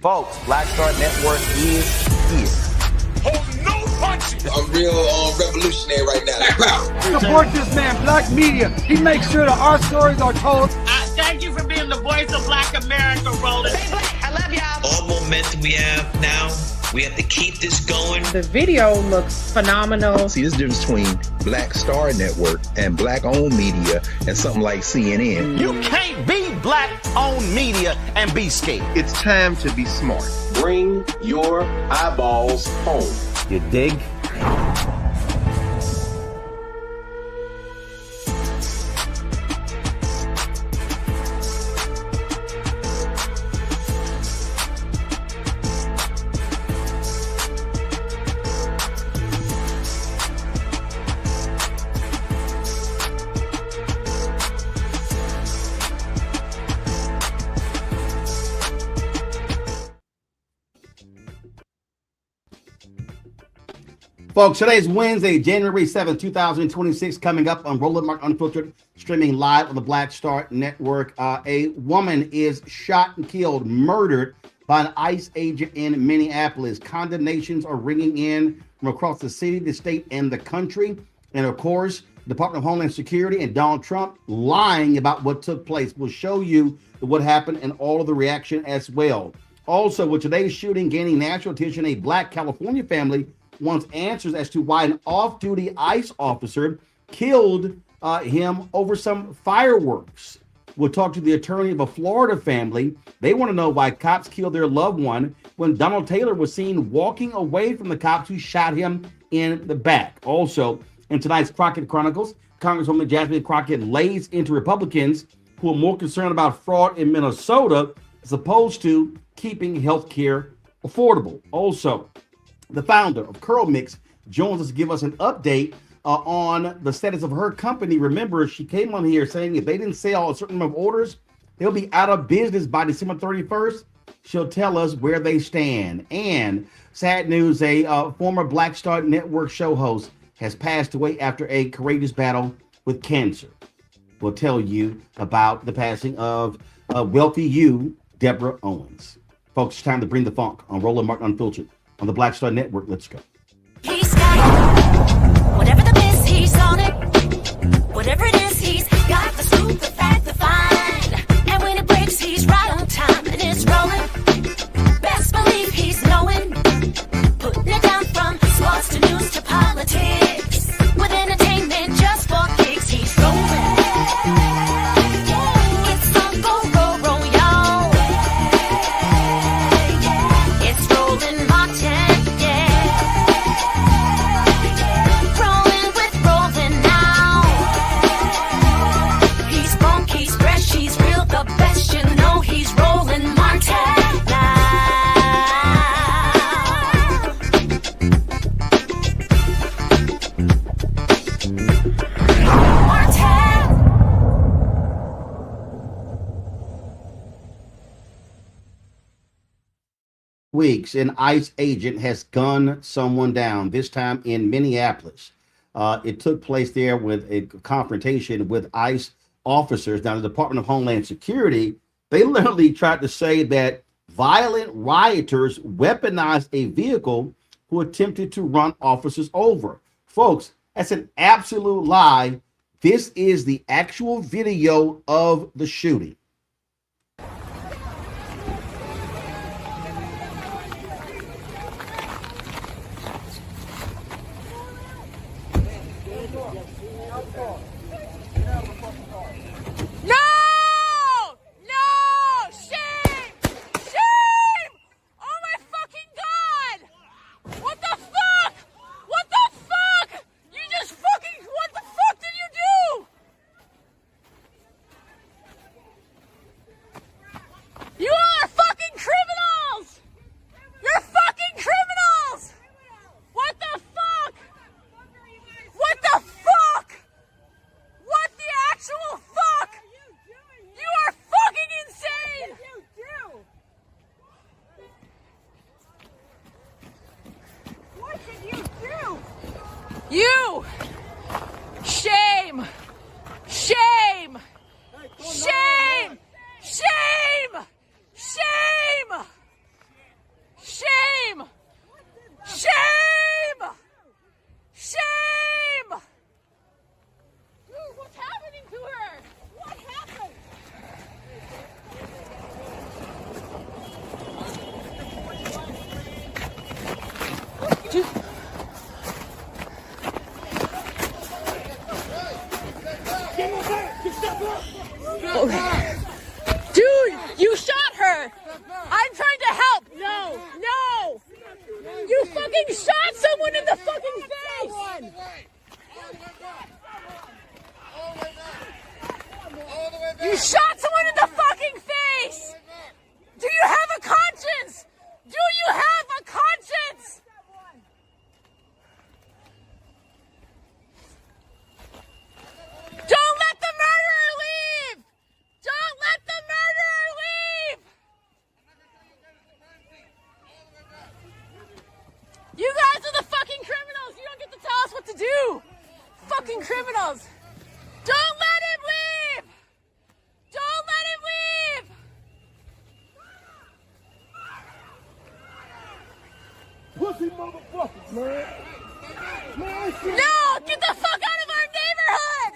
Folks, Black Star Network is here. Hold no punches. I'm real revolutionary right now. Support this man, Black Media. He makes sure that our stories are told. Thank you for being the voice of Black America, Roland. Stay black. I love y'all. All momentum we have now, we have to keep this going. The video looks phenomenal. See, there's a difference between Black Star Network and Black-owned media and something like CNN. You can't be Black-owned media and be scared. It's time to be smart. Bring your eyeballs home. You dig? Folks, today is Wednesday, January 7th, 2026, coming up on Roland Mark Unfiltered, streaming live on the Black Star Network. A woman is shot and killed, murdered by an ICE agent in Minneapolis. Condemnations are ringing in from across the city, the state, and the country. And of course, the Department of Homeland Security and Donald Trump lying about what took place. We'll show you what happened and all of the reaction as well. Also, with today's shooting gaining national attention, a Black California family wants answers as to why an off-duty ICE officer killed him over some fireworks. We'll talk to the attorney of a Florida family. They want to know why cops killed their loved one when Donald Taylor was seen walking away from the cops who shot him in the back. Also, in tonight's Crockett Chronicles, Congresswoman Jasmine Crockett lays into Republicans who are more concerned about fraud in Minnesota as opposed to keeping health care affordable. Also, the founder of CurlMix joins us to give us an update on the status of her company. Remember, she came on here saying if they didn't sell a certain number of orders, they'll be out of business by December 31st. She'll tell us where they stand. And sad news, a former Black Star Network show host has passed away after a courageous battle with cancer. We'll tell you about the passing of wealthy you, Deborah Owens. Folks, it's time to bring the funk on Roland Mark Unfiltered on the Black Star Network. Let's go. He's got whatever the miss, he's on it. Whatever it is, he's got the scoop, the fact, the find. And when it breaks, he's right on time. And it's rolling. Best believe he's knowing. Putting it down from sports to news to politics. With entertainment just for kicks, he's rolling. It's gonna go, roll, y'all. It's rolling Martin, yeah. Rolling with Roland now. He's funk, he's fresh, he's real, the best, you know he's rolling Martin now. Weeks, an ICE agent has gunned someone down, this time in Minneapolis. It took place there with a confrontation with ICE officers. Now, the Department of Homeland Security, they literally tried to say that violent rioters weaponized a vehicle who attempted to run officers over. Folks, that's an absolute lie. This is the actual video of the shooting. You! Shame! Shame! Shame! Shame! Shame! Shame! Shame! Shame! Dude, what's happening to her? What happened? Dude, you shot her! I'm trying to help! No! No! You fucking shot someone in the fucking face! You shot someone in the fucking face! Do you have a conscience? Do you have a conscience? Don't let the murderer leave! Don't let the murderer leave! You guys are the fucking criminals! You don't get to tell us what to do! Fucking criminals! Don't let him leave! Don't let him leave! Pussy motherfuckers, man. No! Get the fuck out of our neighborhood!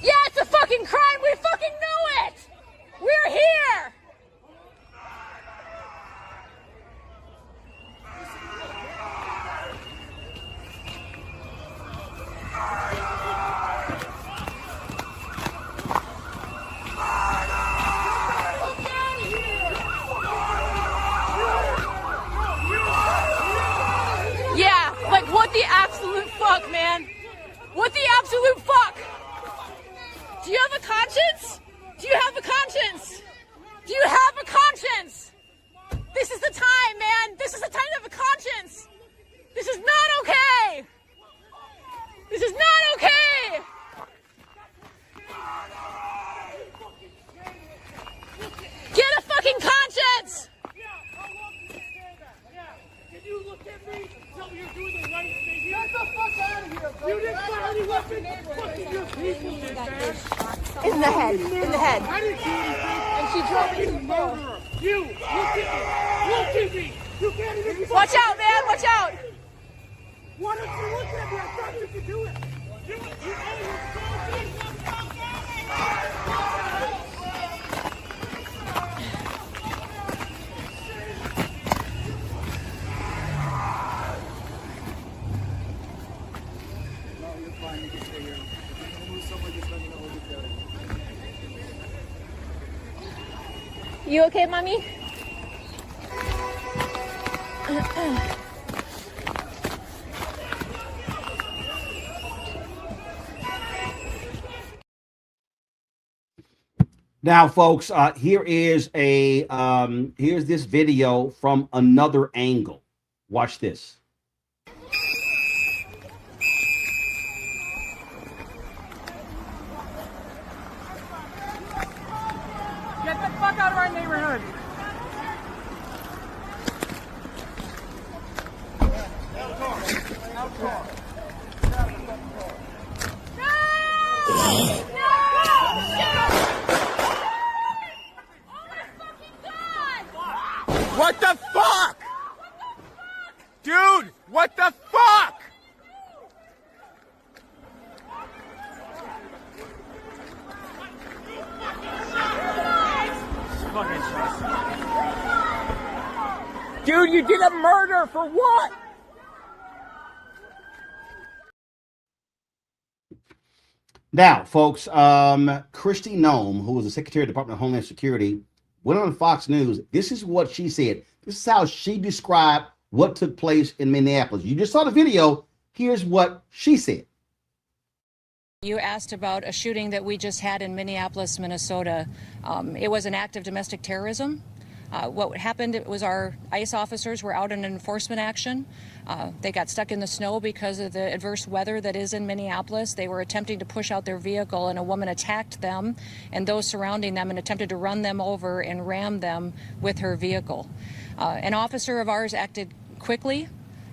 Yeah, it's a fucking crime! We fucking know it! We're here! Yeah, like what the absolute fuck, man? What the absolute fuck? Do you have a conscience? Do you have a conscience? Do you have a conscience? This is the time, man. This is the time to have a conscience. This is not okay. This is not okay. Get a fucking conscience. Can you look at me and tell me you're doing the right thing? Get the fuck out of here, bro. You didn't fire any weapons. Fucking your people did, man. In the head. In the head. I didn't do anything. And she drove into the floor. Murderer. You, look at me. Look at me. You can't even. Watch out, man. Watch out. Why don't you look at me? I thought you could do it. You owe your You okay, mommy? Now, folks, here's this video from another angle. Watch this. Get the fuck out of our neighborhood. What the fuck? Dude, what the fuck? Dude, you did a murder for what? Now, folks, Kristi Noem, who was the Secretary of the Department of Homeland Security, went on Fox News. This is what she said. This is how she described what took place in Minneapolis. You just saw the video. Here's what she said. You asked about a shooting that we just had in Minneapolis, Minnesota. It was an act of domestic terrorism. What happened was our ICE officers were out in an enforcement action. They got stuck in the snow because of the adverse weather that is in Minneapolis. They were attempting to push out their vehicle, and a woman attacked them and those surrounding them and attempted to run them over and ram them with her vehicle. An officer of ours acted quickly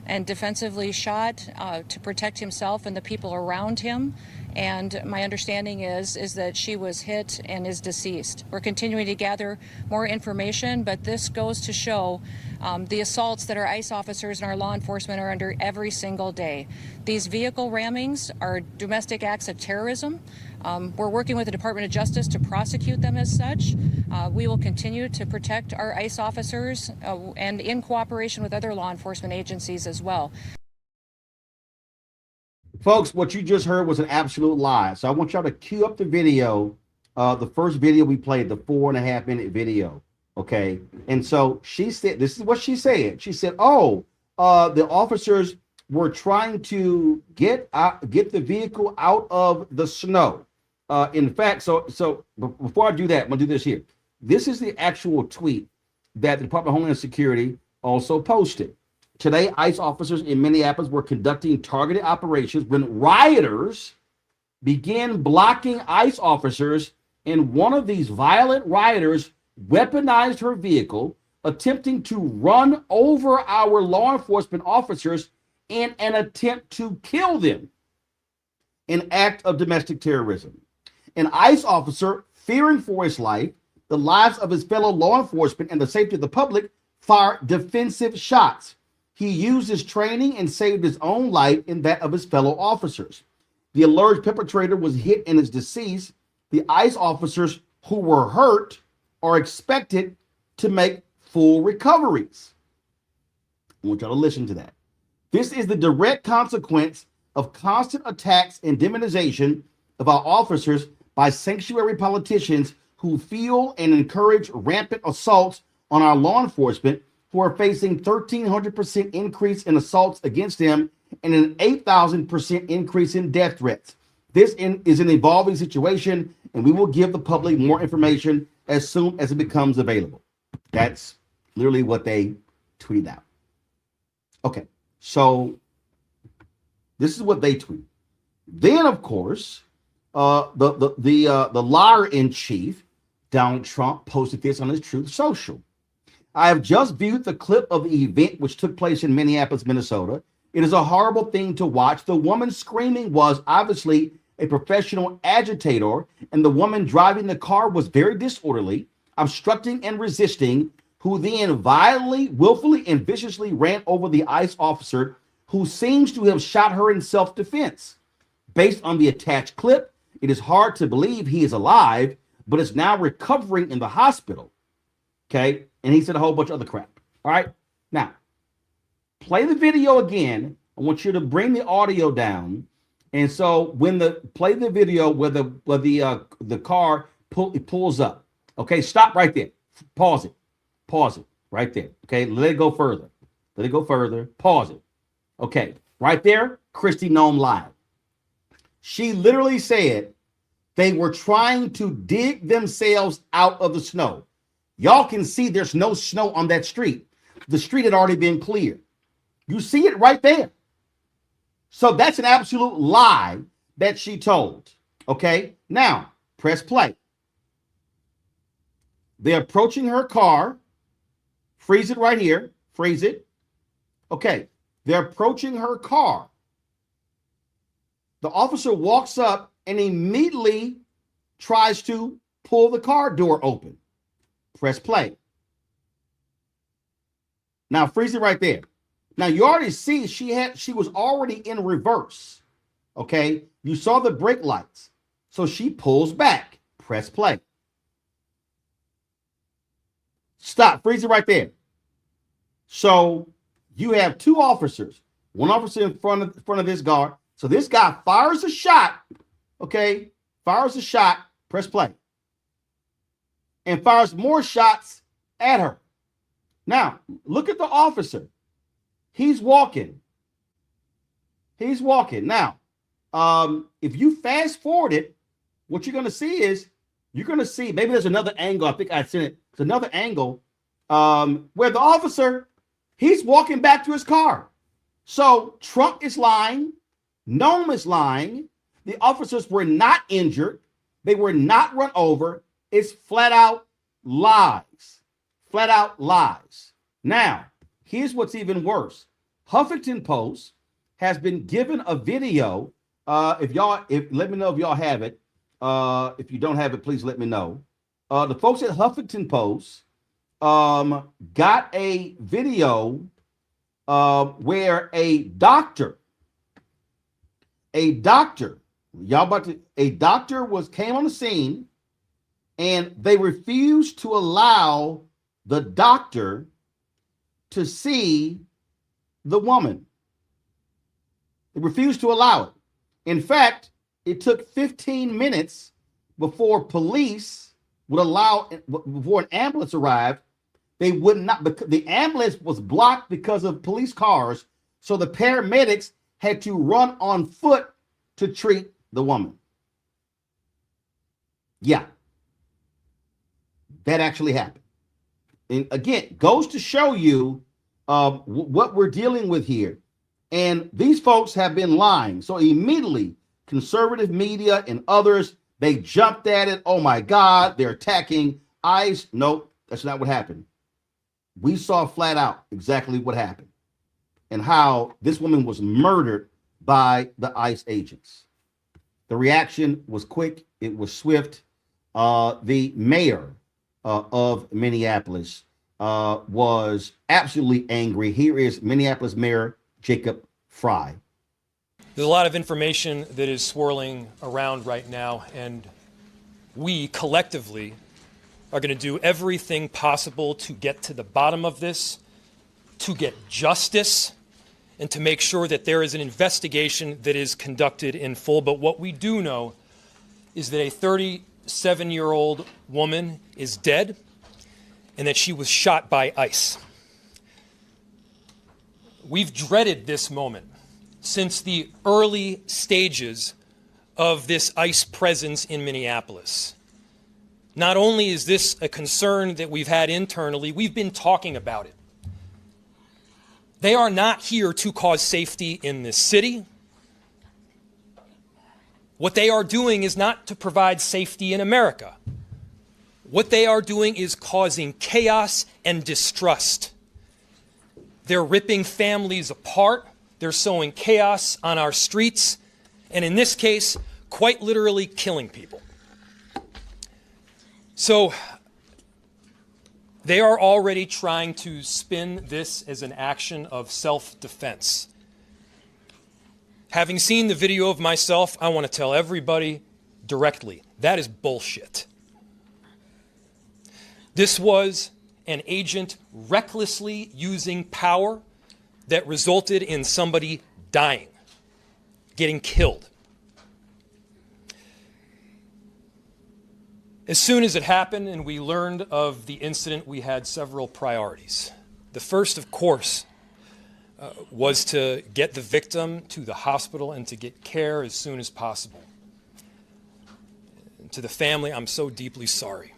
and defensively shot to protect himself and the people around him. And my understanding is that she was hit and is deceased. We're continuing to gather more information, but this goes to show the assaults that our ICE officers and our law enforcement are under every single day. These vehicle rammings are domestic acts of terrorism. We're working with the Department of Justice to prosecute them as such. We will continue to protect our ICE officers and in cooperation with other law enforcement agencies as well. Folks, what you just heard was an absolute lie. So I want y'all to cue up the video, the first video we played, the 4.5-minute video. Okay. And so she said, this is what she said. She said, oh, the officers were trying to get the vehicle out of the snow. In fact, so before I do that, I'm gonna do this here. This is the actual tweet that the Department of Homeland Security also posted. Today, ICE officers in Minneapolis were conducting targeted operations when rioters began blocking ICE officers, and one of these violent rioters weaponized her vehicle, attempting to run over our law enforcement officers in an attempt to kill them. An act of domestic terrorism. An ICE officer, fearing for his life, the lives of his fellow law enforcement, and the safety of the public, fired defensive shots. He used his training and saved his own life and that of his fellow officers. The alleged perpetrator was hit and is deceased. The ICE officers who were hurt are expected to make full recoveries. I want y'all to listen to that. This is the direct consequence of constant attacks and demonization of our officers by sanctuary politicians who fuel and encourage rampant assaults on our law enforcement, who are facing 1,300% increase in assaults against them and an 8,000% increase in death threats. This is an evolving situation, and we will give the public more information as soon as it becomes available. That's literally what they tweeted out. Okay, so this is what they tweet. Then, of course, the liar in chief, Donald Trump, posted this on his Truth Social. I have just viewed the clip of the event which took place in Minneapolis, Minnesota. It is a horrible thing to watch. The woman screaming was obviously a professional agitator, and the woman driving the car was very disorderly, obstructing and resisting, who then violently, willfully, and viciously ran over the ICE officer, who seems to have shot her in self-defense. Based on the attached clip, it is hard to believe he is alive, but is now recovering in the hospital. Okay, and he said a whole bunch of other crap. All right, now play the video again. I want you to bring the audio down, and so when play the video where the car pulls up. Okay, stop right there. Pause it right there. Okay, let it go further. Pause it. Okay, right there, Kristi Noem live. She literally said they were trying to dig themselves out of the snow. Y'all can see there's no snow on that street. The street had already been cleared. You see it right there. So that's an absolute lie that she told. Okay, now press play. They're approaching her car. Freeze it right here. Freeze it. Okay, they're approaching her car. The officer walks up and immediately tries to pull the car door open. Press play. Now freeze it right there. Now you already see she was already in reverse. Okay, you saw the brake lights. So she pulls back. Press play. Stop. Freeze it right there. So you have two officers. One officer in front of this guard. So this guy fires a shot. Okay, fires a shot. Press play. And fires more shots at her. Now, look at the officer. He's walking. Now, if you fast forward it, what you're going to see is, maybe there's another angle. I think I sent it. It's another angle where the officer, he's walking back to his car. So Trump is lying. Noem is lying. The officers were not injured. They were not run over. It's flat out lies. Flat out lies. Now, here's what's even worse. Huffington Post has been given a video. Let me know if y'all have it. If you don't have it, please let me know. The folks at Huffington Post got a video where a doctor came on the scene, and they refused to allow the doctor to see the woman. They refused to allow it. In fact, it took 15 minutes before police would allow, before an ambulance arrived. They would not, because the ambulance was blocked because of police cars. So the paramedics had to run on foot to treat the woman. Yeah, that actually happened. And again, goes to show you what we're dealing with here. And these folks have been lying. So immediately, conservative media and others, they jumped at it. Oh my God, they're attacking ICE. Nope, that's not what happened. We saw flat out exactly what happened and how this woman was murdered by the ICE agents. The reaction was quick. It was swift. The mayor of Minneapolis was absolutely angry. Here is Minneapolis Mayor Jacob Frey. There's a lot of information that is swirling around right now, and we collectively are going to do everything possible to get to the bottom of this, to get justice, and to make sure that there is an investigation that is conducted in full. But what we do know is that a 37-year-old woman is dead and that she was shot by ICE. We've dreaded this moment since the early stages of this ICE presence in Minneapolis. Not only is this a concern that we've had internally, we've been talking about it. They are not here to cause safety in this city. What they are doing is not to provide safety in America. What they are doing is causing chaos and distrust. They're ripping families apart. They're sowing chaos on our streets. And in this case, quite literally killing people. So they are already trying to spin this as an action of self-defense. Having seen the video of myself, I want to tell everybody directly, that is bullshit. This was an agent recklessly using power that resulted in somebody dying, getting killed. As soon as it happened and we learned of the incident, we had several priorities. The first, of course, was to get the victim to the hospital and to get care as soon as possible. And to the family, I'm so deeply sorry.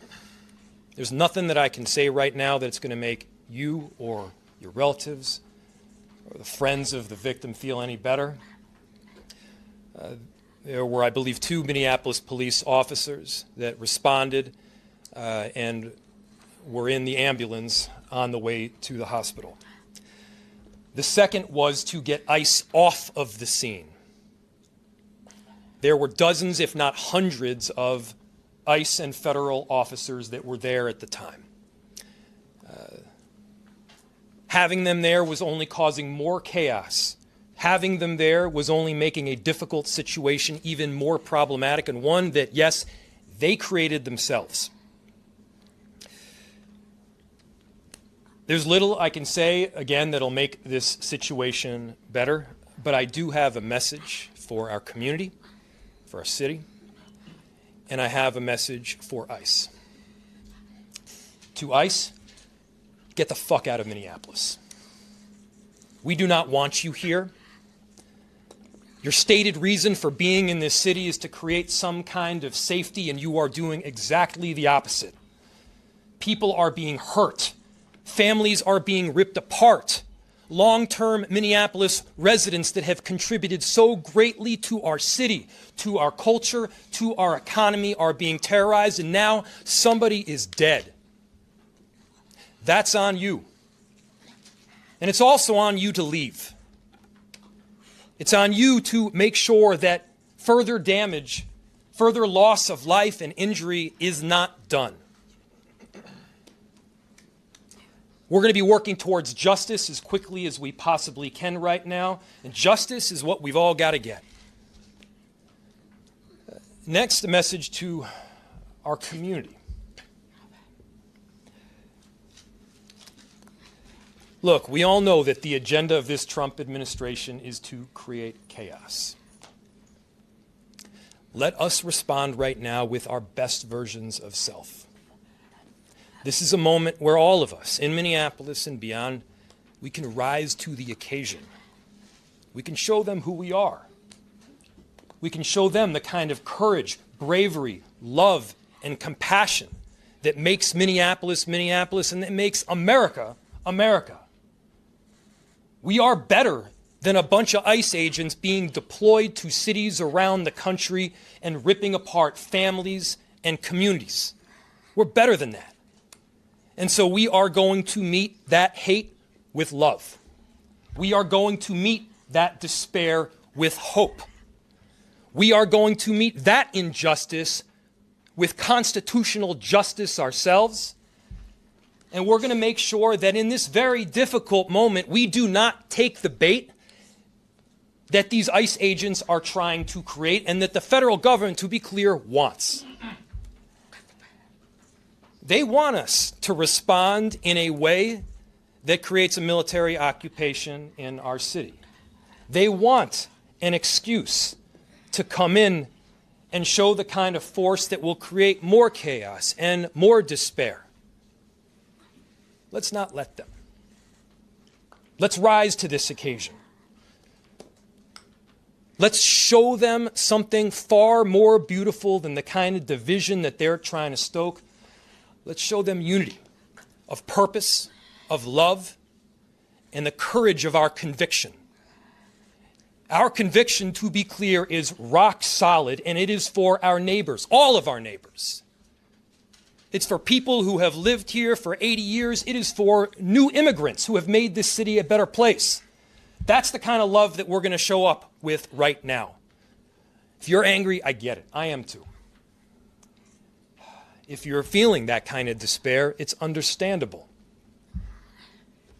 There's nothing that I can say right now that's going to make you or your relatives or the friends of the victim feel any better. There were, I believe, 2 Minneapolis police officers that responded and were in the ambulance on the way to the hospital. The second was to get ICE off of the scene. There were dozens, if not hundreds, of ICE and federal officers that were there at the time. Having them there was only causing more chaos. Having them there was only making a difficult situation even more problematic, and one that, yes, they created themselves. There's little I can say, again, that'll make this situation better, but I do have a message for our community, for our city, and I have a message for ICE. To ICE, get the fuck out of Minneapolis. We do not want you here. Your stated reason for being in this city is to create some kind of safety, and you are doing exactly the opposite. People are being hurt. Families are being ripped apart. Long-term Minneapolis residents that have contributed so greatly to our city, to our culture, to our economy are being terrorized, and now somebody is dead. That's on you. And it's also on you to leave. It's on you to make sure that further damage, further loss of life and injury is not done. We're going to be working towards justice as quickly as we possibly can right now, and justice is what we've all got to get. Next, a message to our community. Look, we all know that the agenda of this Trump administration is to create chaos. Let us respond right now with our best versions of self. This is a moment where all of us in Minneapolis and beyond, we can rise to the occasion. We can show them who we are. We can show them the kind of courage, bravery, love, and compassion that makes Minneapolis, Minneapolis, and that makes America, America. We are better than a bunch of ICE agents being deployed to cities around the country and ripping apart families and communities. We're better than that. And so we are going to meet that hate with love. We are going to meet that despair with hope. We are going to meet that injustice with constitutional justice ourselves. And we're going to make sure that in this very difficult moment, we do not take the bait that these ICE agents are trying to create and that the federal government, to be clear, wants. They want us to respond in a way that creates a military occupation in our city. They want an excuse to come in and show the kind of force that will create more chaos and more despair. Let's not let them. Let's rise to this occasion. Let's show them something far more beautiful than the kind of division that they're trying to stoke. Let's show them unity of purpose, of love, and the courage of our conviction. Our conviction, to be clear, is rock solid, and it is for our neighbors, all of our neighbors. It's for people who have lived here for 80 years. It is for new immigrants who have made this city a better place. That's the kind of love that we're going to show up with right now. If you're angry, I get it. I am too. If you're feeling that kind of despair, it's understandable.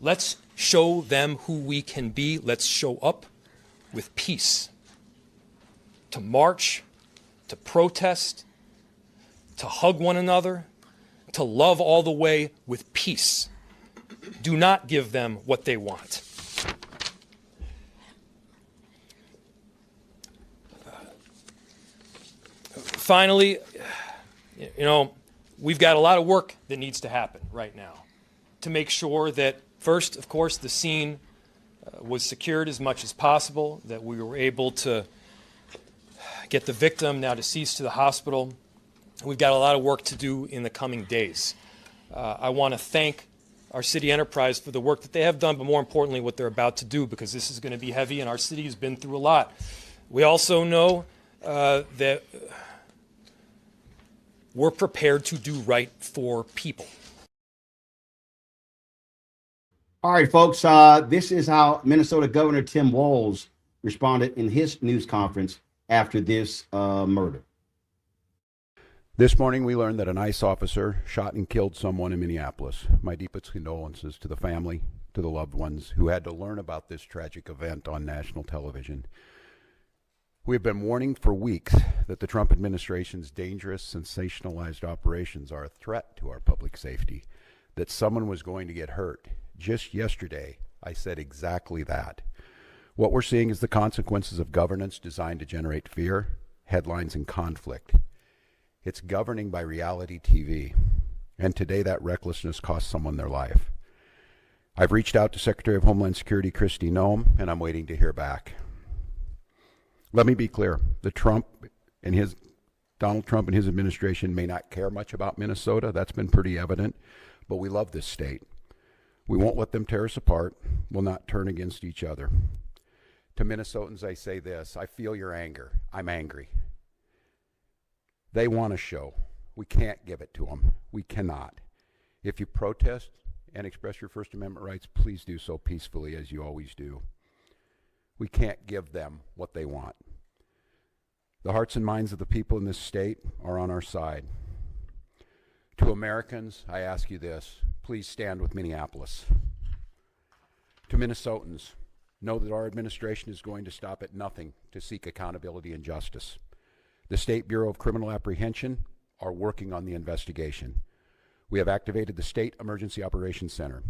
Let's show them who we can be. Let's show up with peace. To march, to protest, to hug one another, to love all the way with peace. Do not give them what they want. Finally, we've got a lot of work that needs to happen right now to make sure that, first, of course, the scene was secured as much as possible, that we were able to get the victim, now deceased, to the hospital. We've got a lot of work to do in the coming days. I want to thank our city enterprise for the work that they have done, but more importantly, what they're about to do, because this is going to be heavy and our city has been through a lot. We also know that we're prepared to do right for people. All right, folks, this is how Minnesota Governor Tim Walz responded in his news conference after this murder. This morning, we learned that an ICE officer shot and killed someone in Minneapolis. My deepest condolences to the family, to the loved ones who had to learn about this tragic event on national television. We have been warning for weeks that the Trump administration's dangerous, sensationalized operations are a threat to our public safety, that someone was going to get hurt. Just yesterday, I said exactly that. What we're seeing is the consequences of governance designed to generate fear, headlines, and conflict. It's governing by reality TV, and today that recklessness cost someone their life. I've reached out to Secretary of Homeland Security Kristi Noem, and I'm waiting to hear back. Let me be clear, Donald Trump and his administration may not care much about Minnesota. That's been pretty evident, but we love this state. We won't let them tear us apart. We'll not turn against each other. To Minnesotans, I say this: I feel your anger. I'm angry. They want a show. We can't give it to them. We cannot. If you protest, and express your First Amendment rights, please do so peacefully as you always do. We can't give them what they want. The hearts and minds of the people in this state are on our side. To Americans, I ask you this, please stand with Minneapolis. To Minnesotans, know that our administration is going to stop at nothing to seek accountability and justice. The State Bureau of Criminal Apprehension are working on the investigation. We have activated the State Emergency Operations Center.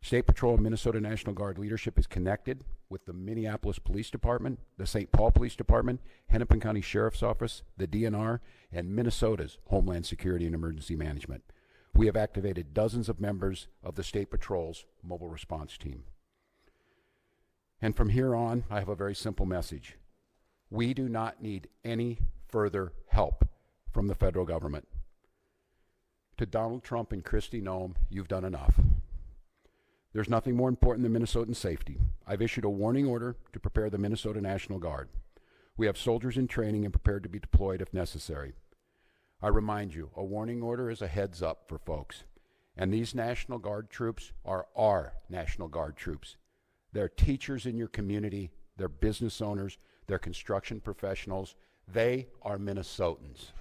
State Patrol and Minnesota National Guard leadership is connected with the Minneapolis Police Department, the St. Paul Police Department, Hennepin County Sheriff's Office, the DNR, and Minnesota's Homeland Security and Emergency Management. We have activated dozens of members of the State Patrol's mobile response team. And from here on, I have a very simple message. We do not need any further help from the federal government. To Donald Trump and Kristi Noem, you've done enough. There's nothing more important than Minnesotan safety. I've issued a warning order to prepare the Minnesota National Guard. We have soldiers in training and prepared to be deployed if necessary. I remind you, a warning order is a heads up for folks. And these National Guard troops are our National Guard troops. They're teachers in your community, they're business owners, they're construction professionals. They are Minnesotans.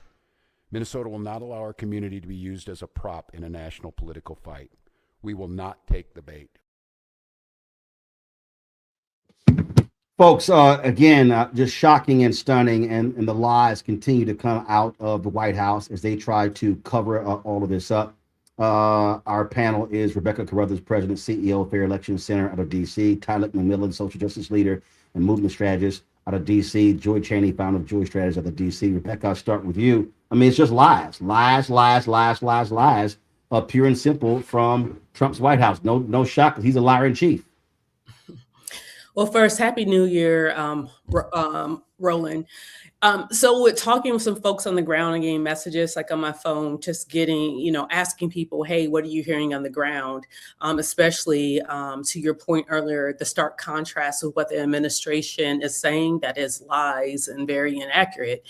Minnesota will not allow our community to be used as a prop in a national political fight. We will not take the bait. Folks, again, just shocking and stunning, and the lies continue to come out of the White House as they try to cover all of this up. Our panel is Rebecca Carruthers, President, CEO of Fair Election Center out of D.C., Tyler McMillan, social justice leader and movement strategist out of D.C., Joy Chaney, founder of Joy Strategies out of D.C. Rebecca, I'll start with you. I mean, it's just lies, pure and simple from Trump's White House. No shock, because he's a liar in chief. Well, first, Happy New Year, Roland. So with talking with some folks on the ground and getting messages like on my phone, just getting, asking people, hey, what are you hearing on the ground? Especially to your point earlier, the stark contrast of what the administration is saying that is lies and very inaccurate.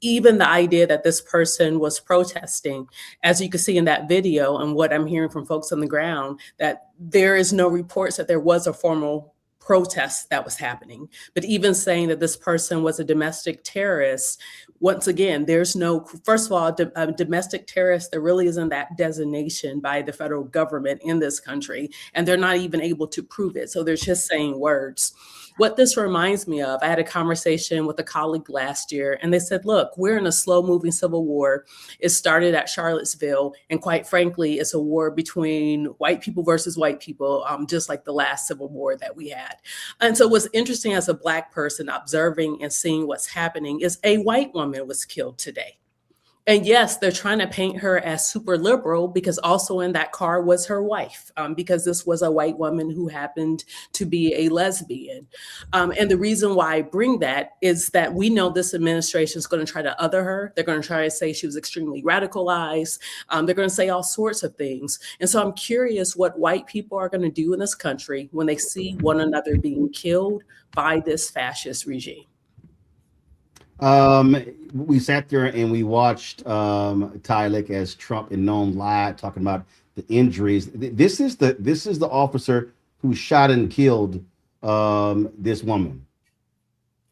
Even the idea that this person was protesting, as you can see in that video and what I'm hearing from folks on the ground, that there is no reports that there was a formal protest that was happening. But even saying that this person was a domestic terrorist, once again, there's no, first of all, a domestic terrorist, there really isn't that designation by the federal government in this country, and they're not even able to prove it. So they're just saying words. What this reminds me of, I had a conversation with a colleague last year, and they said, look, we're in a slow-moving civil war. It started at Charlottesville, and quite frankly, it's a war between white people versus white people, just like the last civil war that we had. And so what's interesting as a Black person observing and seeing what's happening is a white woman was killed today. And yes, they're trying to paint her as super liberal because also in that car was her wife, because this was a white woman who happened to be a lesbian. And the reason why I bring that is that we know this administration is going to try to other her. They're going to try to say she was extremely radicalized. They're going to say all sorts of things. And so I'm curious what white people are going to do in this country when they see one another being killed by this fascist regime. We sat there and we watched Tyler as Trump and Noem lied, talking about the injuries. This is the officer who shot and killed this woman.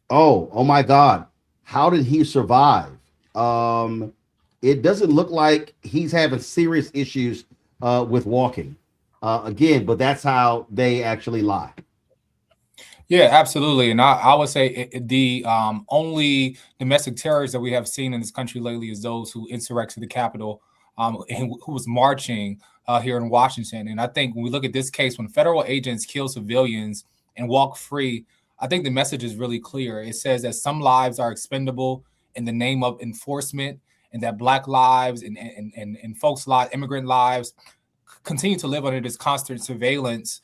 Oh my God. How did he survive? It doesn't look like he's having serious issues with walking. Again, but that's how they actually lie. Yeah, absolutely. And I would say the only domestic terrorists that we have seen in this country lately is those who insurrected the Capitol and who was marching here in Washington. And I think when we look at this case, when federal agents kill civilians and walk free, I think the message is really clear. It says that some lives are expendable in the name of enforcement, and that Black lives and folks' lives, immigrant lives, continue to live under this constant surveillance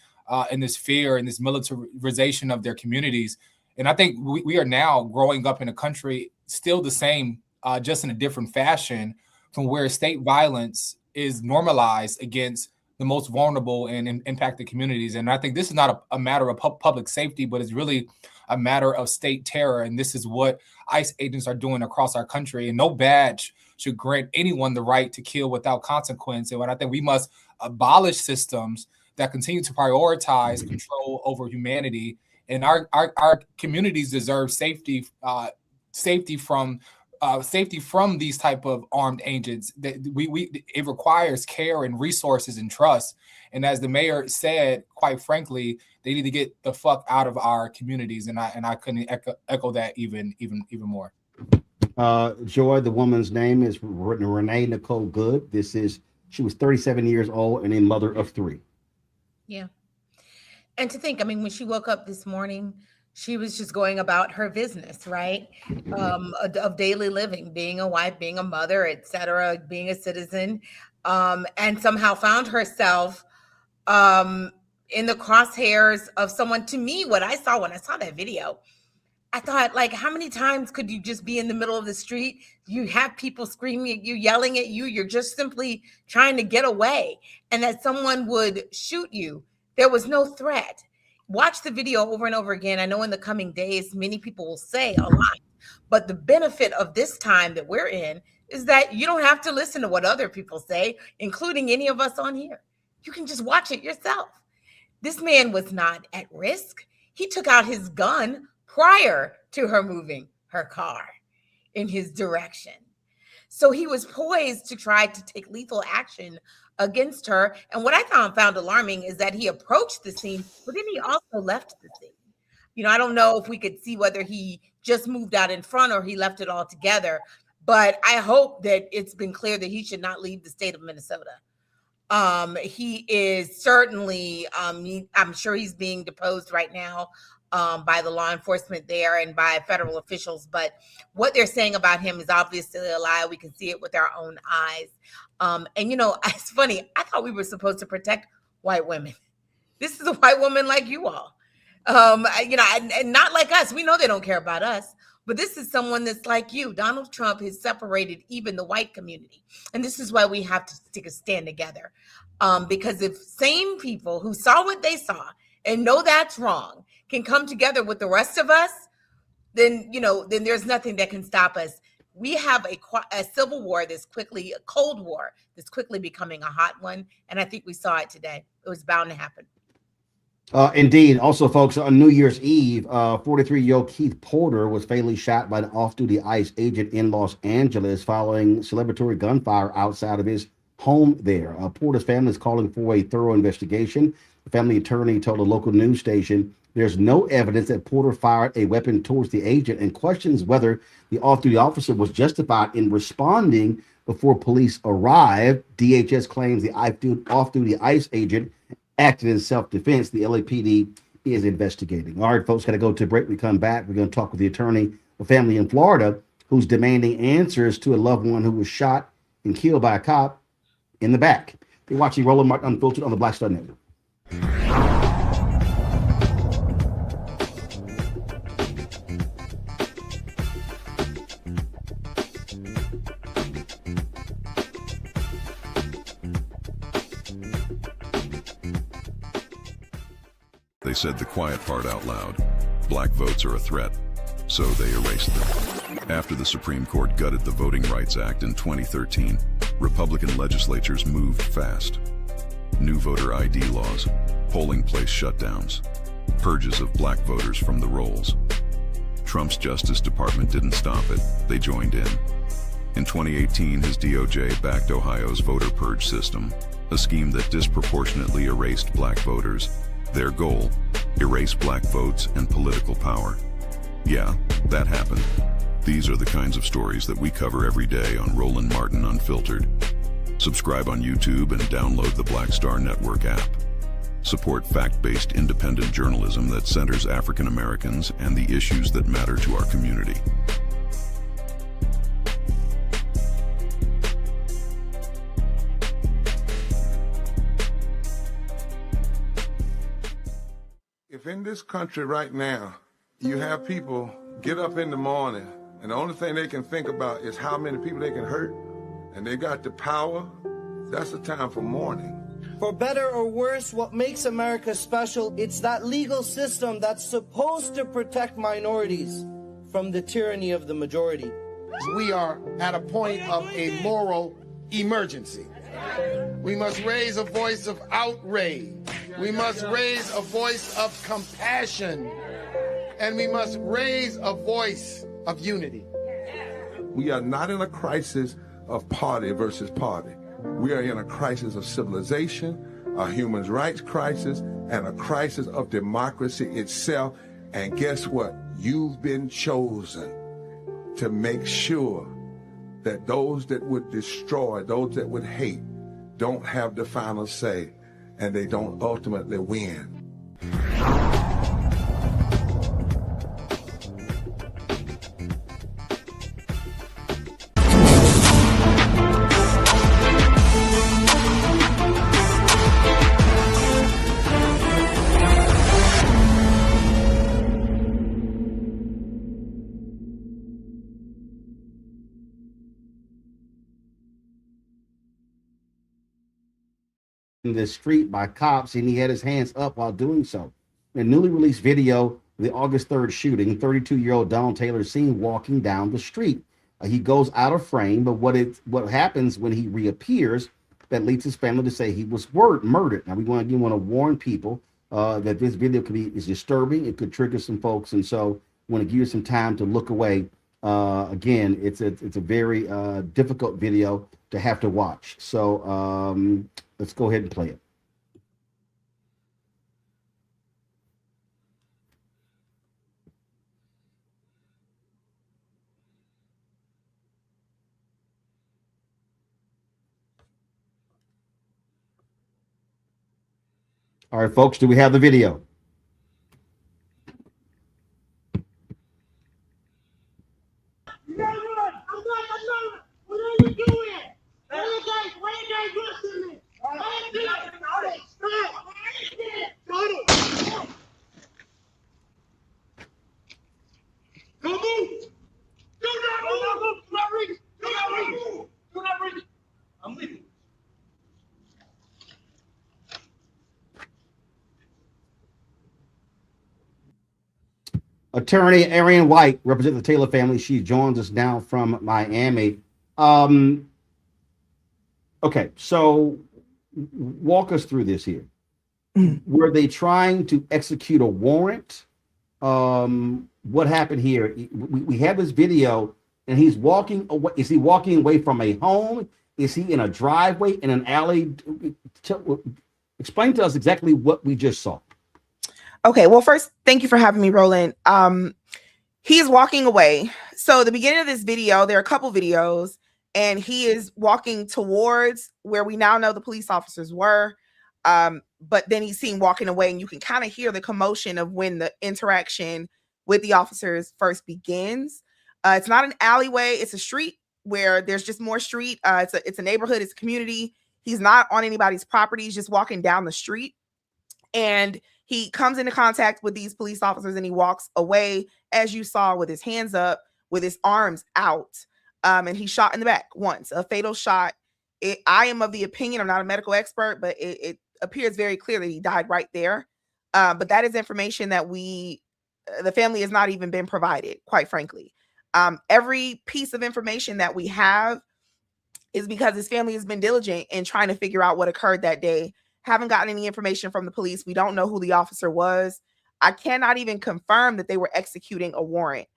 and this fear and this militarization of their communities. And I think we are now growing up in a country still the same, just in a different fashion, from where state violence is normalized against the most vulnerable and impacted communities. And I think this is not a matter of public safety, but it's really a matter of state terror. And this is what ICE agents are doing across our country. And no badge should grant anyone the right to kill without consequence. And I think we must abolish systems that continue to prioritize control over humanity. And our communities deserve safety from these type of armed agents. That it requires care and resources and trust. And as the mayor said, quite frankly, they need to get the fuck out of our communities. And I couldn't echo that even more. Joy, the woman's name is Renee Nicole Good. She was 37 years old and a mother of 3. Yeah. And to think, I mean, when she woke up this morning, she was just going about her business, right? Of daily living, being a wife, being a mother, etc., being a citizen, and somehow found herself in the crosshairs of someone. To me, what I saw when I saw that video, I thought, like, how many times could you just be in the middle of the street? You have people screaming at you, yelling at you. You're just simply trying to get away, and that someone would shoot you. There was no threat. Watch the video over and over again. I know in the coming days, many people will say a lot, but the benefit of this time that we're in is that you don't have to listen to what other people say, including any of us on here. You can just watch it yourself. This man was not at risk. He took out his gun prior to her moving her car in his direction. So he was poised to try to take lethal action against her. And what I found alarming is that he approached the scene, but then he also left the scene. You know, I don't know if we could see whether he just moved out in front or he left it all together, but I hope that it's been clear that he should not leave the state of Minnesota. He is certainly, I'm sure he's being deposed right now by the law enforcement there and by federal officials. But what they're saying about him is obviously a lie. We can see it with our own eyes. And, you know, it's funny. I thought we were supposed to protect white women. This is a white woman like you all, you know, and not like us. We know they don't care about us. But this is someone that's like you. Donald Trump has separated even the white community. And this is why we have to take a stand together. Because if sane people who saw what they saw and know that's wrong can come together with the rest of us, then, you know, then there's nothing that can stop us. We have a civil war that's quickly, a cold war that's quickly becoming a hot one. And I think we saw it today. It was bound to happen. Indeed. Also, folks, on New Year's Eve, 43-year-old Keith Porter was fatally shot by an off-duty ICE agent in Los Angeles following celebratory gunfire outside of his home there. Porter's family is calling for a thorough investigation. The family attorney told a local news station there's no evidence that Porter fired a weapon towards the agent and questions whether the off-duty officer was justified in responding before police arrived. DHS claims the off-duty ICE agent acted in self-defense. The LAPD is investigating. All right, folks, got to go to a break. We come back. We're going to talk with the attorney, a family in Florida who's demanding answers to a loved one who was shot and killed by a cop in the back. You're watching Roland Martin Unfiltered on the Black Star Network. They said the quiet part out loud. Black votes are a threat, so they erased them. After the Supreme Court gutted the Voting Rights Act in 2013, Republican legislatures moved fast. New voter ID laws, polling place shutdowns, purges of black voters from the rolls. Trump's Justice Department didn't stop it, they joined in. In 2018, his DOJ backed Ohio's voter purge system, a scheme that disproportionately erased black voters. Their goal, erase black votes and political power. Yeah, that happened. These are the kinds of stories that we cover every day on Roland Martin Unfiltered. Subscribe on YouTube and download the Black Star Network app. Support fact-based independent journalism that centers African Americans and the issues that matter to our community. If in this country right now, you have people get up in the morning and the only thing they can think about is how many people they can hurt, and they got the power, that's the time for mourning. For better or worse, what makes America special, it's that legal system that's supposed to protect minorities from the tyranny of the majority. We are at a point of a moral emergency. We must raise a voice of outrage. We must raise a voice of compassion. And we must raise a voice of unity. We are not in a crisis of party versus party. We are in a crisis of civilization, a human rights crisis, and a crisis of democracy itself. And guess what? You've been chosen to make sure that those that would destroy, those that would hate, don't have the final say, and they don't ultimately win. In the street by cops, and he had his hands up while doing so. In a newly released video of the August 3rd shooting, 32-year-old Donald Taylor is seen walking down the street. He goes out of frame, but what happens when he reappears that leads his family to say he was murdered. Now we want to warn people that this video is disturbing. It could trigger some folks, and so we want to give you some time to look away. Again, it's a very difficult video to have to watch. So let's go ahead and play it. All right, folks, do we have the video? What are you doing? Why are you guys listening? Don't move! Do not move! Do not reach! Do not reach! Do not reach! I'm leaving. Attorney Arian White represents the Taylor family. She joins us now from Miami. Okay, so walk us through this here. Were they trying to execute a warrant? What happened here? We have this video, and he's walking away. Is he walking away from a home? Is he in a driveway, in an alley? Explain to us exactly what we just saw. Okay, well, first, thank you for having me, Roland. He is walking away. So the beginning of this video, there are a couple videos, and he is walking towards where we now know the police officers were. But then he's seen walking away, and you can kind of hear the commotion of when the interaction with the officers first begins. It's not an alleyway. It's a street where there's just more street. It's a neighborhood. It's a community. He's not on anybody's property. He's just walking down the street. And he comes into contact with these police officers, and he walks away, as you saw, with his hands up, with his arms out. And he's shot in the back once, a fatal shot. I am of the opinion, I'm not a medical expert, but it appears very clear that he died right there. But that is information that the family has not even been provided, quite frankly. Every piece of information that we have is because his family has been diligent in trying to figure out what occurred that day. Haven't gotten any information from the police. We don't know who the officer was. I cannot even confirm that they were executing a warrant.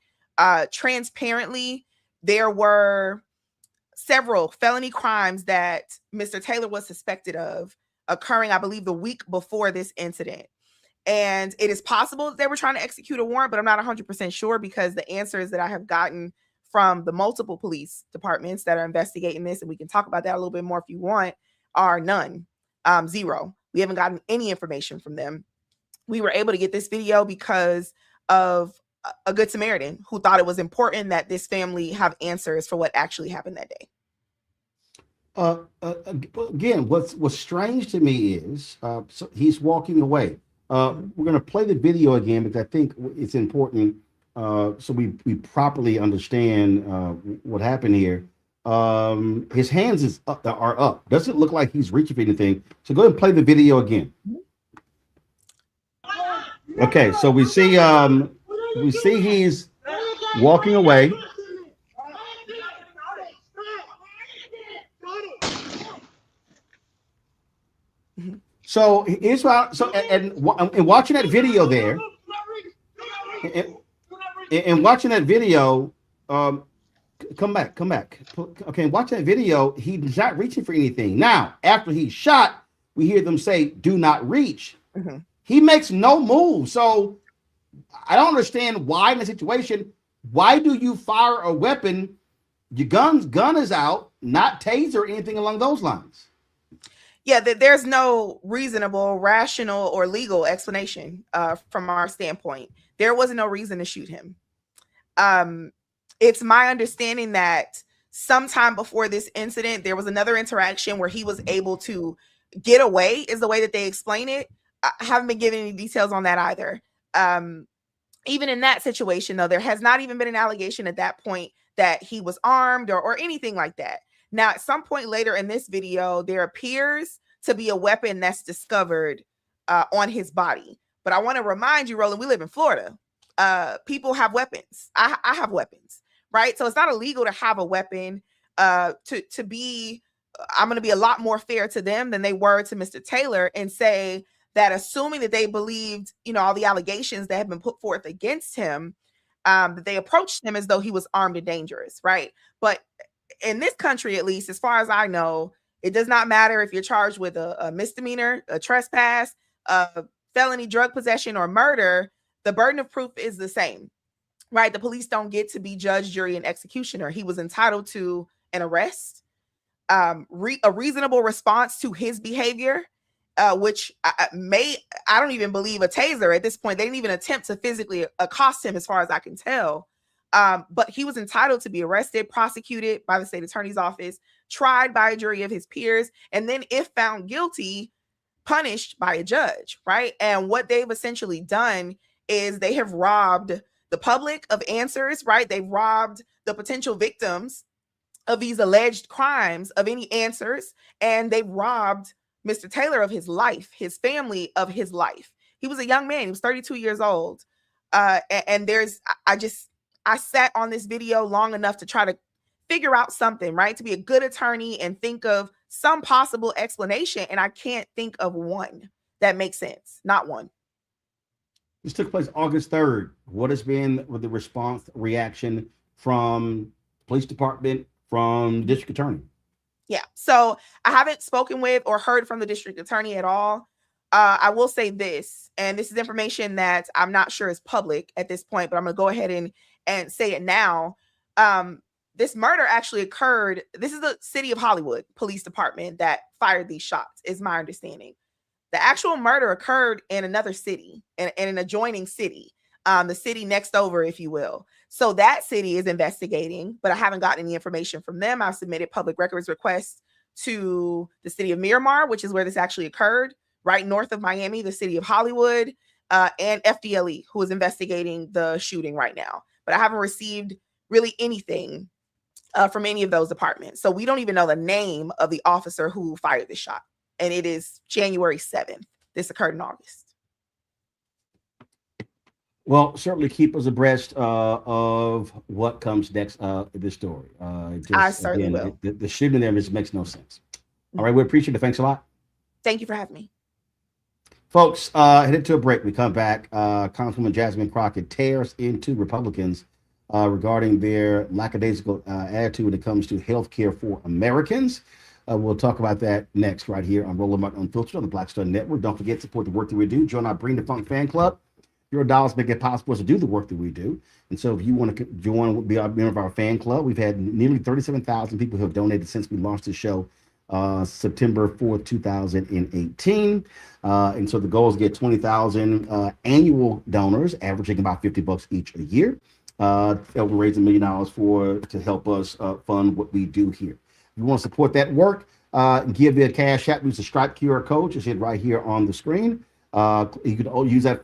Transparently, there were several felony crimes that Mr. Taylor was suspected of occurring, I believe, the week before this incident. And it is possible that they were trying to execute a warrant, but I'm not 100% sure, because the answers that I have gotten from the multiple police departments that are investigating this, and we can talk about that a little bit more if you want, are none. Zero. We haven't gotten any information from them. We were able to get this video because of a Good Samaritan who thought it was important that this family have answers for what actually happened that day. Again, what's strange to me is so he's walking away. We're going to play the video again because I think it's important so we properly understand what happened here. His hands are up. Doesn't look like he's reaching for anything. So go ahead and play the video again. Okay, so we see he's walking away. So here's what. So and watching that video there, and watching that video, come back. Okay, watching that video, he's not reaching for anything. Now, after he's shot, we hear them say, "Do not reach." He makes no move. So I don't understand why in the situation. Why do you fire a weapon? Your gun is out, not taser or anything along those lines. Yeah, there's no reasonable, rational, or legal explanation from our standpoint. There was no reason to shoot him. It's my understanding that sometime before this incident, there was another interaction where he was able to get away, is the way that they explain it. I haven't been given any details on that either. Even in that situation, though, there has not even been an allegation at that point that he was armed or anything like that. Now, at some point later in this video, there appears to be a weapon that's discovered on his body. But I want to remind you, Roland, we live in Florida. People have weapons. I have weapons, right? So it's not illegal to have a weapon. I'm going to be a lot more fair to them than they were to Mr. Taylor and say that assuming that they believed, all the allegations that have been put forth against him, that they approached him as though he was armed and dangerous, right? But in this country, at least, as far as I know, it does not matter if you're charged with a misdemeanor, a trespass, a felony drug possession, or murder. The burden of proof is the same, right? The police don't get to be judge, jury, and executioner. He was entitled to an arrest, a reasonable response to his behavior, which I don't even believe a taser at this point. They didn't even attempt to physically accost him, as far as I can tell. But he was entitled to be arrested, prosecuted by the state attorney's office, tried by a jury of his peers, and then, if found guilty, punished by a judge, right? And what they've essentially done is they have robbed the public of answers, right? They've robbed the potential victims of these alleged crimes of any answers, and they've robbed Mr. Taylor of his life, his family of his life. He was a young man. He was 32 years old. And I sat on this video long enough to try to figure out something, right? To be a good attorney and think of some possible explanation. And I can't think of one that makes sense. Not one. This took place August 3rd. What has been the response, reaction from police department, from district attorney? Yeah. So I haven't spoken with or heard from the district attorney at all. I will say this, and this is information that I'm not sure is public at this point, but I'm going to go ahead and say it now. This murder actually occurred. This is the City of Hollywood Police Department that fired these shots, is my understanding. The actual murder occurred in another city, in an adjoining city, the city next over, if you will. So that city is investigating, but I haven't gotten any information from them. I've submitted public records requests to the city of Miramar, which is where this actually occurred, right north of Miami, the city of Hollywood, and FDLE, who is investigating the shooting right now. But I haven't received really anything from any of those departments. So we don't even know the name of the officer who fired the shot. And it is January 7th. This occurred in August. Well, certainly keep us abreast of what comes next in this story. I certainly will. The shooting there just makes no sense. All right, we appreciate it. Thanks a lot. Thank you for having me. Folks, headed to a break. We come back. Congresswoman Jasmine Crockett tears into Republicans regarding their lackadaisical attitude when it comes to health care for Americans. We'll talk about that next right here on Roland Martin Unfiltered on the Black Star Network. Don't forget to support the work that we do. Join our Bring the Funk fan club. Your dollars make it possible to do the work that we do. And so if you want to be a member of our fan club, we've had nearly 37,000 people who have donated since we launched the show September 4th, 2018. And so the goal is to get 20,000 annual donors, averaging about $50 each a year. We're raising $1 million to help us fund what we do here. If you want to support that work, give me a Cash App. Use the Stripe QR code. Just hit right here on the screen. You can use that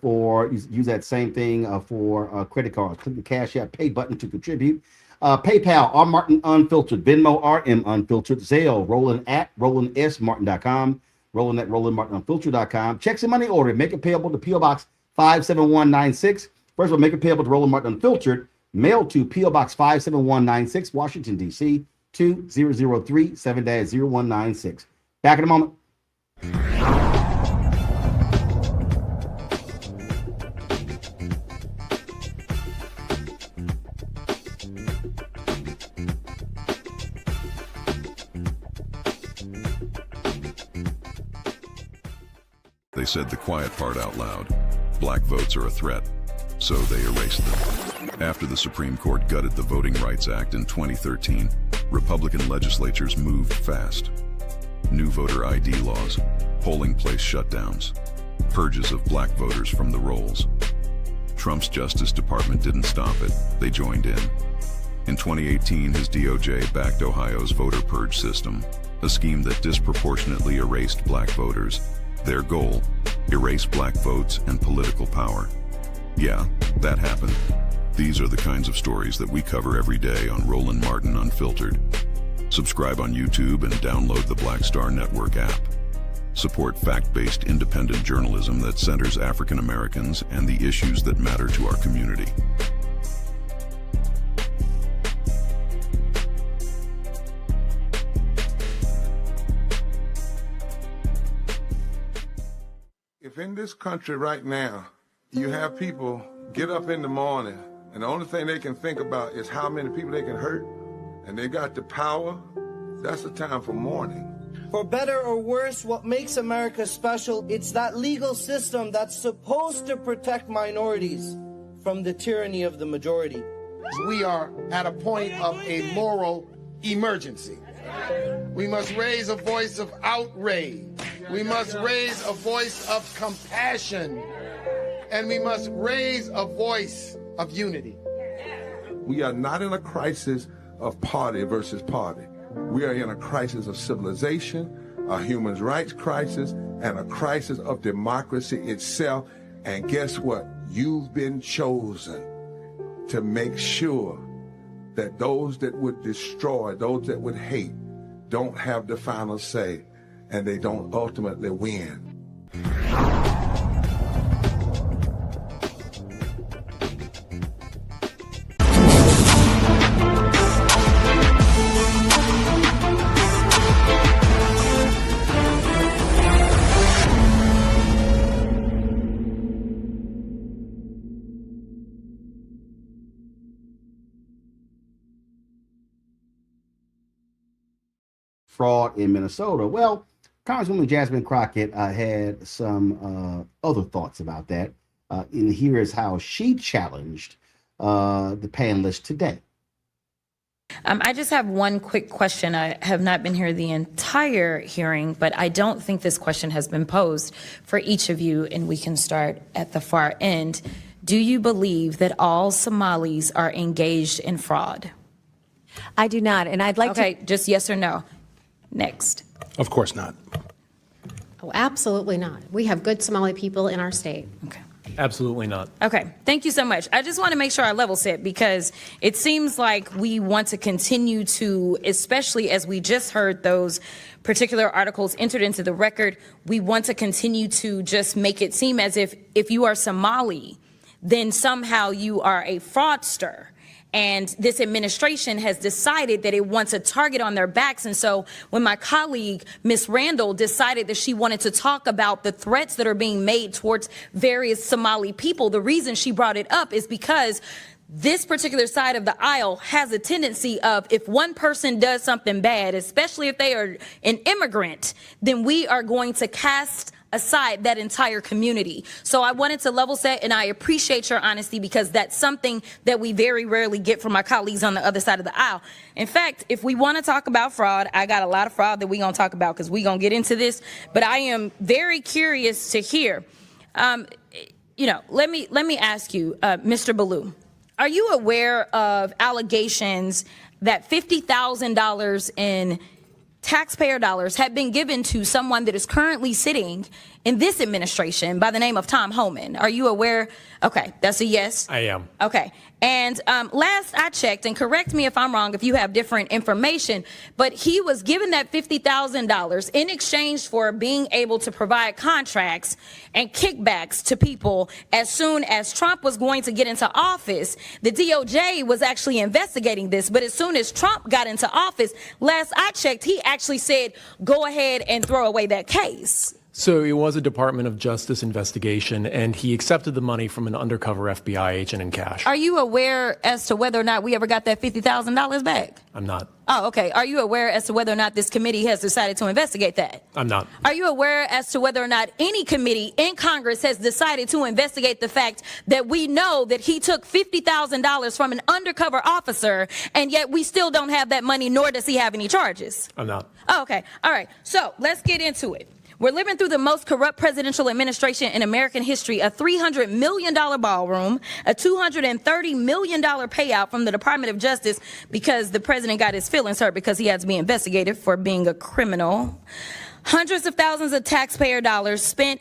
use that same thing for credit cards. Click the Cash App Pay button to contribute. PayPal, R Martin Unfiltered, Venmo, RM Unfiltered, Zelle, Roland at RolandSMartin.com, Roland at RolandMartinUnfiltered.com. Checks and money order. Make it payable to P.O. Box 57196. First of all, make it payable to Roland Martin Unfiltered. Mail to P.O. Box 57196, Washington, D.C. 2003 7-0196. Back in a moment. They said the quiet part out loud. Black votes are a threat, so they erased them. After the Supreme Court gutted the Voting Rights Act in 2013, Republican legislatures moved fast. New voter ID laws, polling place shutdowns, purges of black voters from the rolls. Trump's Justice Department didn't stop it, they joined in. In 2018, his DOJ backed Ohio's voter purge system, a scheme that disproportionately erased black voters. Their goal, erase black votes and political power. Yeah, that happened. These are the kinds of stories that we cover every day on Roland Martin Unfiltered. Subscribe on YouTube and download the Black Star Network app. Support fact-based independent journalism that centers African Americans and the issues that matter to our community. If in this country right now, you have people get up in the morning and the only thing they can think about is how many people they can hurt, and they got the power, that's the time for mourning. For better or worse, what makes America special, it's that legal system that's supposed to protect minorities from the tyranny of the majority. We are at a point of a moral emergency. We must raise a voice of outrage. We must raise a voice of compassion. And we must raise a voice of unity. We are not in a crisis of party versus party. We are in a crisis of civilization, a human rights crisis, and a crisis of democracy itself. And guess what? You've been chosen to make sure that those that would destroy, those that would hate, don't have the final say, and they don't ultimately win. Fraud in Minnesota. Well, Congresswoman Jasmine Crockett had some other thoughts about that. And here is how she challenged the panelists today. I just have one quick question. I have not been here the entire hearing, but I don't think this question has been posed for each of you, and we can start at the far end. Do you believe that all Somalis are engaged in fraud? I do not, and I'd like to... Okay, just yes or no. Next. Of course not. Oh, absolutely not. We have good Somali people in our state. Okay. Absolutely not. Okay, thank you so much. I just want to make sure I level set, because it seems like we want to continue to, especially as we just heard those particular articles entered into the record, we want to continue to just make it seem as if you are Somali, then somehow you are a fraudster. And this administration has decided that it wants a target on their backs. And so when my colleague, Ms. Randall, decided that she wanted to talk about the threats that are being made towards various Somali people, the reason she brought it up is because this particular side of the aisle has a tendency of, if one person does something bad, especially if they are an immigrant, then we are going to cast aside that entire community. So I wanted to level set, and I appreciate your honesty, because that's something that we very rarely get from my colleagues on the other side of the aisle. In fact, if we want to talk about fraud, I got a lot of fraud that we're going to talk about, because we're going to get into this, but I am very curious to hear, let me ask you, Mr. Ballou, are you aware of allegations that $50,000 in taxpayer dollars have been given to someone that is currently sitting in this administration by the name of Tom Homan? Are you aware? Okay, that's a yes. I am. Okay. And last I checked, and correct me if I'm wrong if you have different information, but he was given that $50,000 in exchange for being able to provide contracts and kickbacks to people as soon as Trump was going to get into office. The DOJ was actually investigating this, but as soon as Trump got into office, last I checked, he actually said, go ahead and throw away that case. So it was a Department of Justice investigation, and he accepted the money from an undercover FBI agent in cash. Are you aware as to whether or not we ever got that $50,000 back? I'm not. Oh, okay. Are you aware as to whether or not this committee has decided to investigate that? I'm not. Are you aware as to whether or not any committee in Congress has decided to investigate the fact that we know that he took $50,000 from an undercover officer, and yet we still don't have that money, nor does he have any charges? I'm not. Oh, okay. All right. So let's get into it. We're living through the most corrupt presidential administration in American history, a $300 million ballroom, a $230 million payout from the Department of Justice because the president got his feelings hurt because he had to be investigated for being a criminal. Hundreds of thousands of taxpayer dollars spent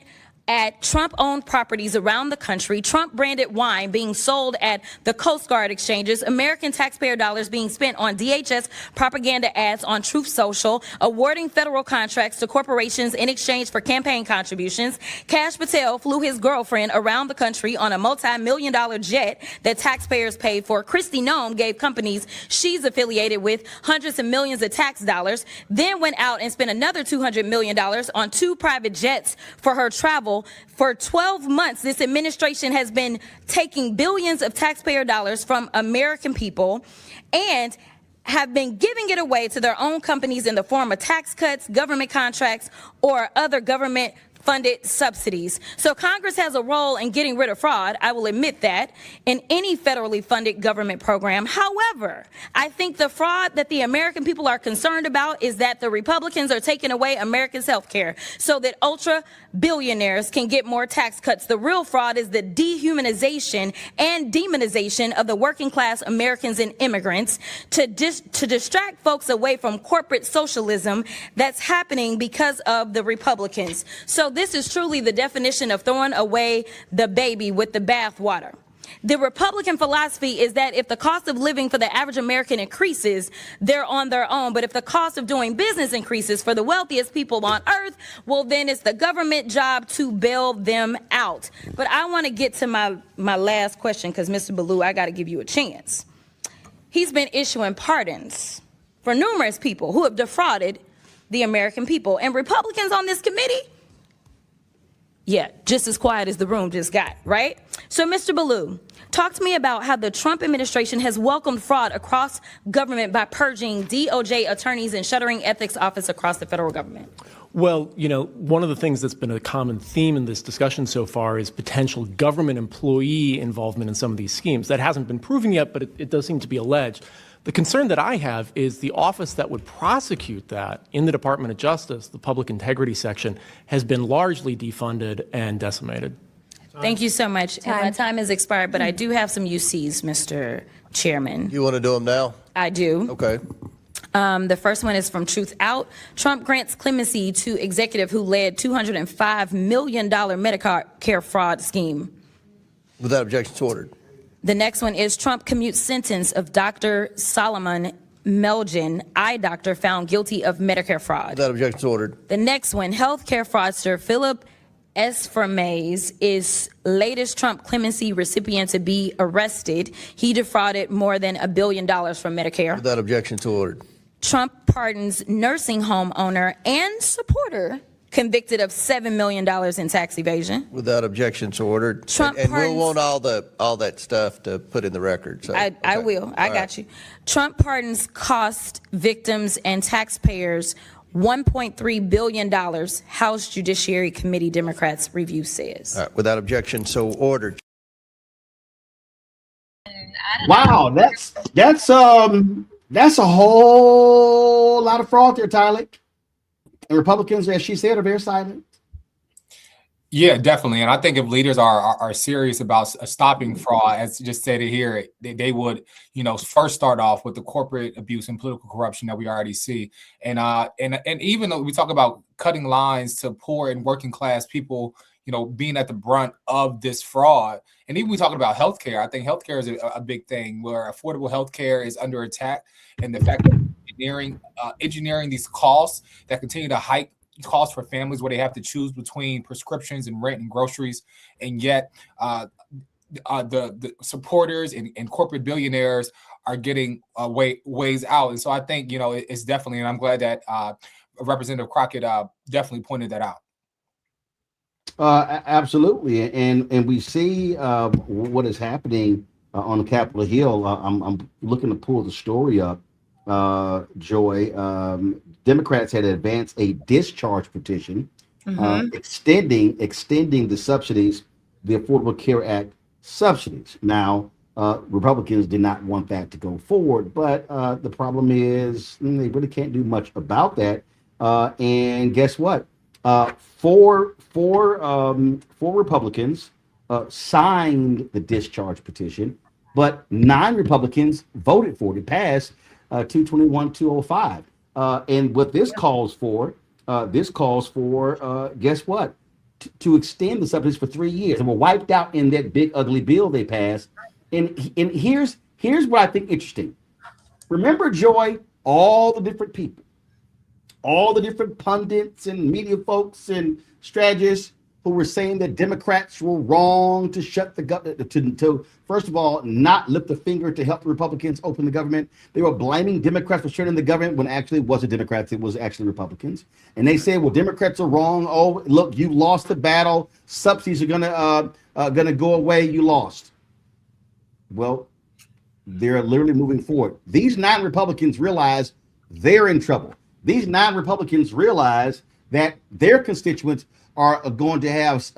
at Trump-owned properties around the country, Trump-branded wine being sold at the Coast Guard exchanges, American taxpayer dollars being spent on DHS propaganda ads on Truth Social, awarding federal contracts to corporations in exchange for campaign contributions. Kash Patel flew his girlfriend around the country on a multi-million-dollar jet that taxpayers paid for. Kristi Noem gave companies she's affiliated with hundreds of millions of tax dollars, then went out and spent another $200 million on 2 private jets for her travel. For 12 months, this administration has been taking billions of taxpayer dollars from American people and have been giving it away to their own companies in the form of tax cuts, government contracts, or other government funded subsidies. So Congress has a role in getting rid of fraud, I will admit that, in any federally funded government program. However, I think the fraud that the American people are concerned about is that the Republicans are taking away Americans' health care so that ultra billionaires can get more tax cuts. The real fraud is the dehumanization and demonization of the working class Americans and immigrants to distract folks away from corporate socialism that's happening because of the Republicans. So this is truly the definition of throwing away the baby with the bathwater. The Republican philosophy is that if the cost of living for the average American increases, they're on their own. But if the cost of doing business increases for the wealthiest people on earth, well, then it's the government job to bail them out. But I want to get to my last question because, Mr. Ballou, I got to give you a chance. He's been issuing pardons for numerous people who have defrauded the American people. And Republicans on this committee, yeah, just as quiet as the room just got, right? So, Mr. Ballou, talk to me about how the Trump administration has welcomed fraud across government by purging DOJ attorneys and shuttering ethics office across the federal government. Well, you know, one of the things that's been a common theme in this discussion so far is potential government employee involvement in some of these schemes. That hasn't been proven yet, but it does seem to be alleged. The concern that I have is the office that would prosecute that in the Department of Justice, the Public Integrity Section, has been largely defunded and decimated. Thank you so much. And my time has expired, but I do have some UCs, Mr. Chairman. You want to do them now? I do. Okay. The first one is from Truth Out. Trump grants clemency to executive who led $205 million Medicare fraud scheme. Without objection, it's ordered. The next one is Trump commutes sentence of Dr. Solomon Melgen, eye doctor, found guilty of Medicare fraud. Without objection, it's ordered. The next one, healthcare fraudster Philip Esfermaze is latest Trump clemency recipient to be arrested. He defrauded more than $1 billion from Medicare. Without objection, it's ordered. Trump pardons nursing home owner and supporter convicted of $7 million in tax evasion. Without objection, it's ordered. Trump and pardons, we'll want all that stuff to put in the record. So, I will. I got you. Trump pardons cost victims and taxpayers $1.3 billion, House Judiciary Committee Democrats review says. All right, without objection, so ordered. Wow, that's a whole lot of fraud there, Tyler. And Republicans, as she said, are very silent. Yeah, definitely. And I think if leaders are serious about stopping fraud, as just stated here, they would, first start off with the corporate abuse and political corruption that we already see. And even though we talk about cutting lines to poor and working class people, being at the brunt of this fraud. And even we talking about healthcare, I think healthcare is a big thing where affordable healthcare is under attack. And the fact that engineering these costs that continue to hike costs for families where they have to choose between prescriptions and rent and groceries. And yet the supporters and corporate billionaires are getting ways out. And so I think, it's definitely, and I'm glad that Representative Crockett definitely pointed that out. Absolutely, and we see what is happening on Capitol Hill. I'm looking to pull the story up. Joy, Democrats had advanced a discharge petition extending the subsidies, the Affordable Care Act subsidies. Now, Republicans did not want that to go forward, but the problem is they really can't do much about that. And guess what? Four Republicans signed the discharge petition, but 9 Republicans voted for it. It passed 221-205. And what this calls for, guess what? To extend the subsidies for 3 years. And were wiped out in that big ugly bill they passed. And here's what I think interesting. Remember, Joy, all the different people, all the different pundits and media folks and strategists who were saying that Democrats were wrong to shut the government, to first of all, not lift a finger to help the Republicans open the government. They were blaming Democrats for shutting the government when actually it wasn't Democrats, it was actually Republicans. And they said, well, Democrats are wrong. Oh, look, you lost the battle. Subsidies are gonna go away. You lost. Well, they're literally moving forward. These 9 Republicans realize they're in trouble. These 9 Republicans realize that their constituents are going to have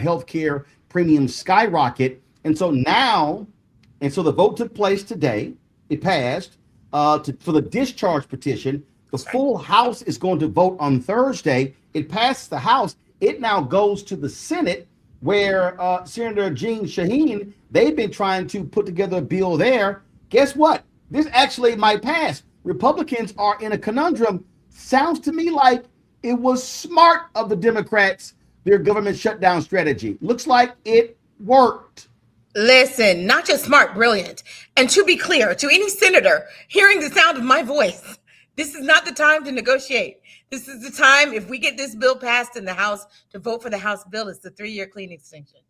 health care premiums skyrocket. And so the vote took place today. It passed for the discharge petition. The full House is going to vote on Thursday. It passed the House. It now goes to the Senate, where Senator Jean Shaheen, they've been trying to put together a bill there. Guess what? This actually might pass. Republicans are in a conundrum. Sounds to me like it was smart of the Democrats, their government shutdown strategy. Looks like it worked. Listen, not just smart, brilliant. And to be clear, to any senator hearing the sound of my voice, this is not the time to negotiate. This is the time, if we get this bill passed in the House, to vote for the House bill. It's the 3-year clean extension,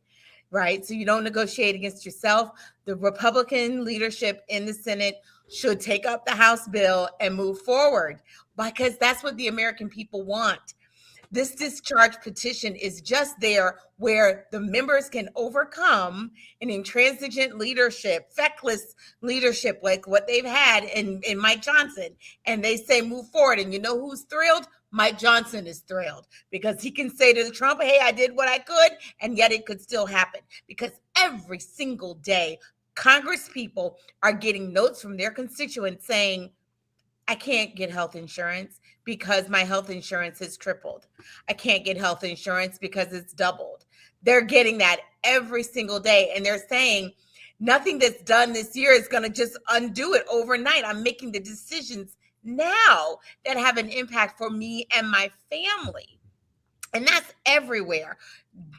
right? So you don't negotiate against yourself. The Republican leadership in the Senate should take up the House bill and move forward, because that's what the American people want. This discharge petition is just there where the members can overcome an intransigent leadership, feckless leadership like what they've had in Mike Johnson. And they say move forward. And you know who's thrilled? Mike Johnson is thrilled, because he can say to Trump, hey, I did what I could, and yet it could still happen. Because every single day, Congress people are getting notes from their constituents saying, I can't get health insurance because my health insurance has tripled. I can't get health insurance because it's doubled. They're getting that every single day. And they're saying nothing that's done this year is going to just undo it overnight. I'm making the decisions now that have an impact for me and my family. And that's everywhere.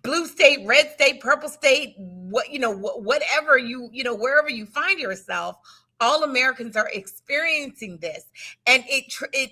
Blue state, red state, purple state, whatever wherever you find yourself, all Americans are experiencing this, and it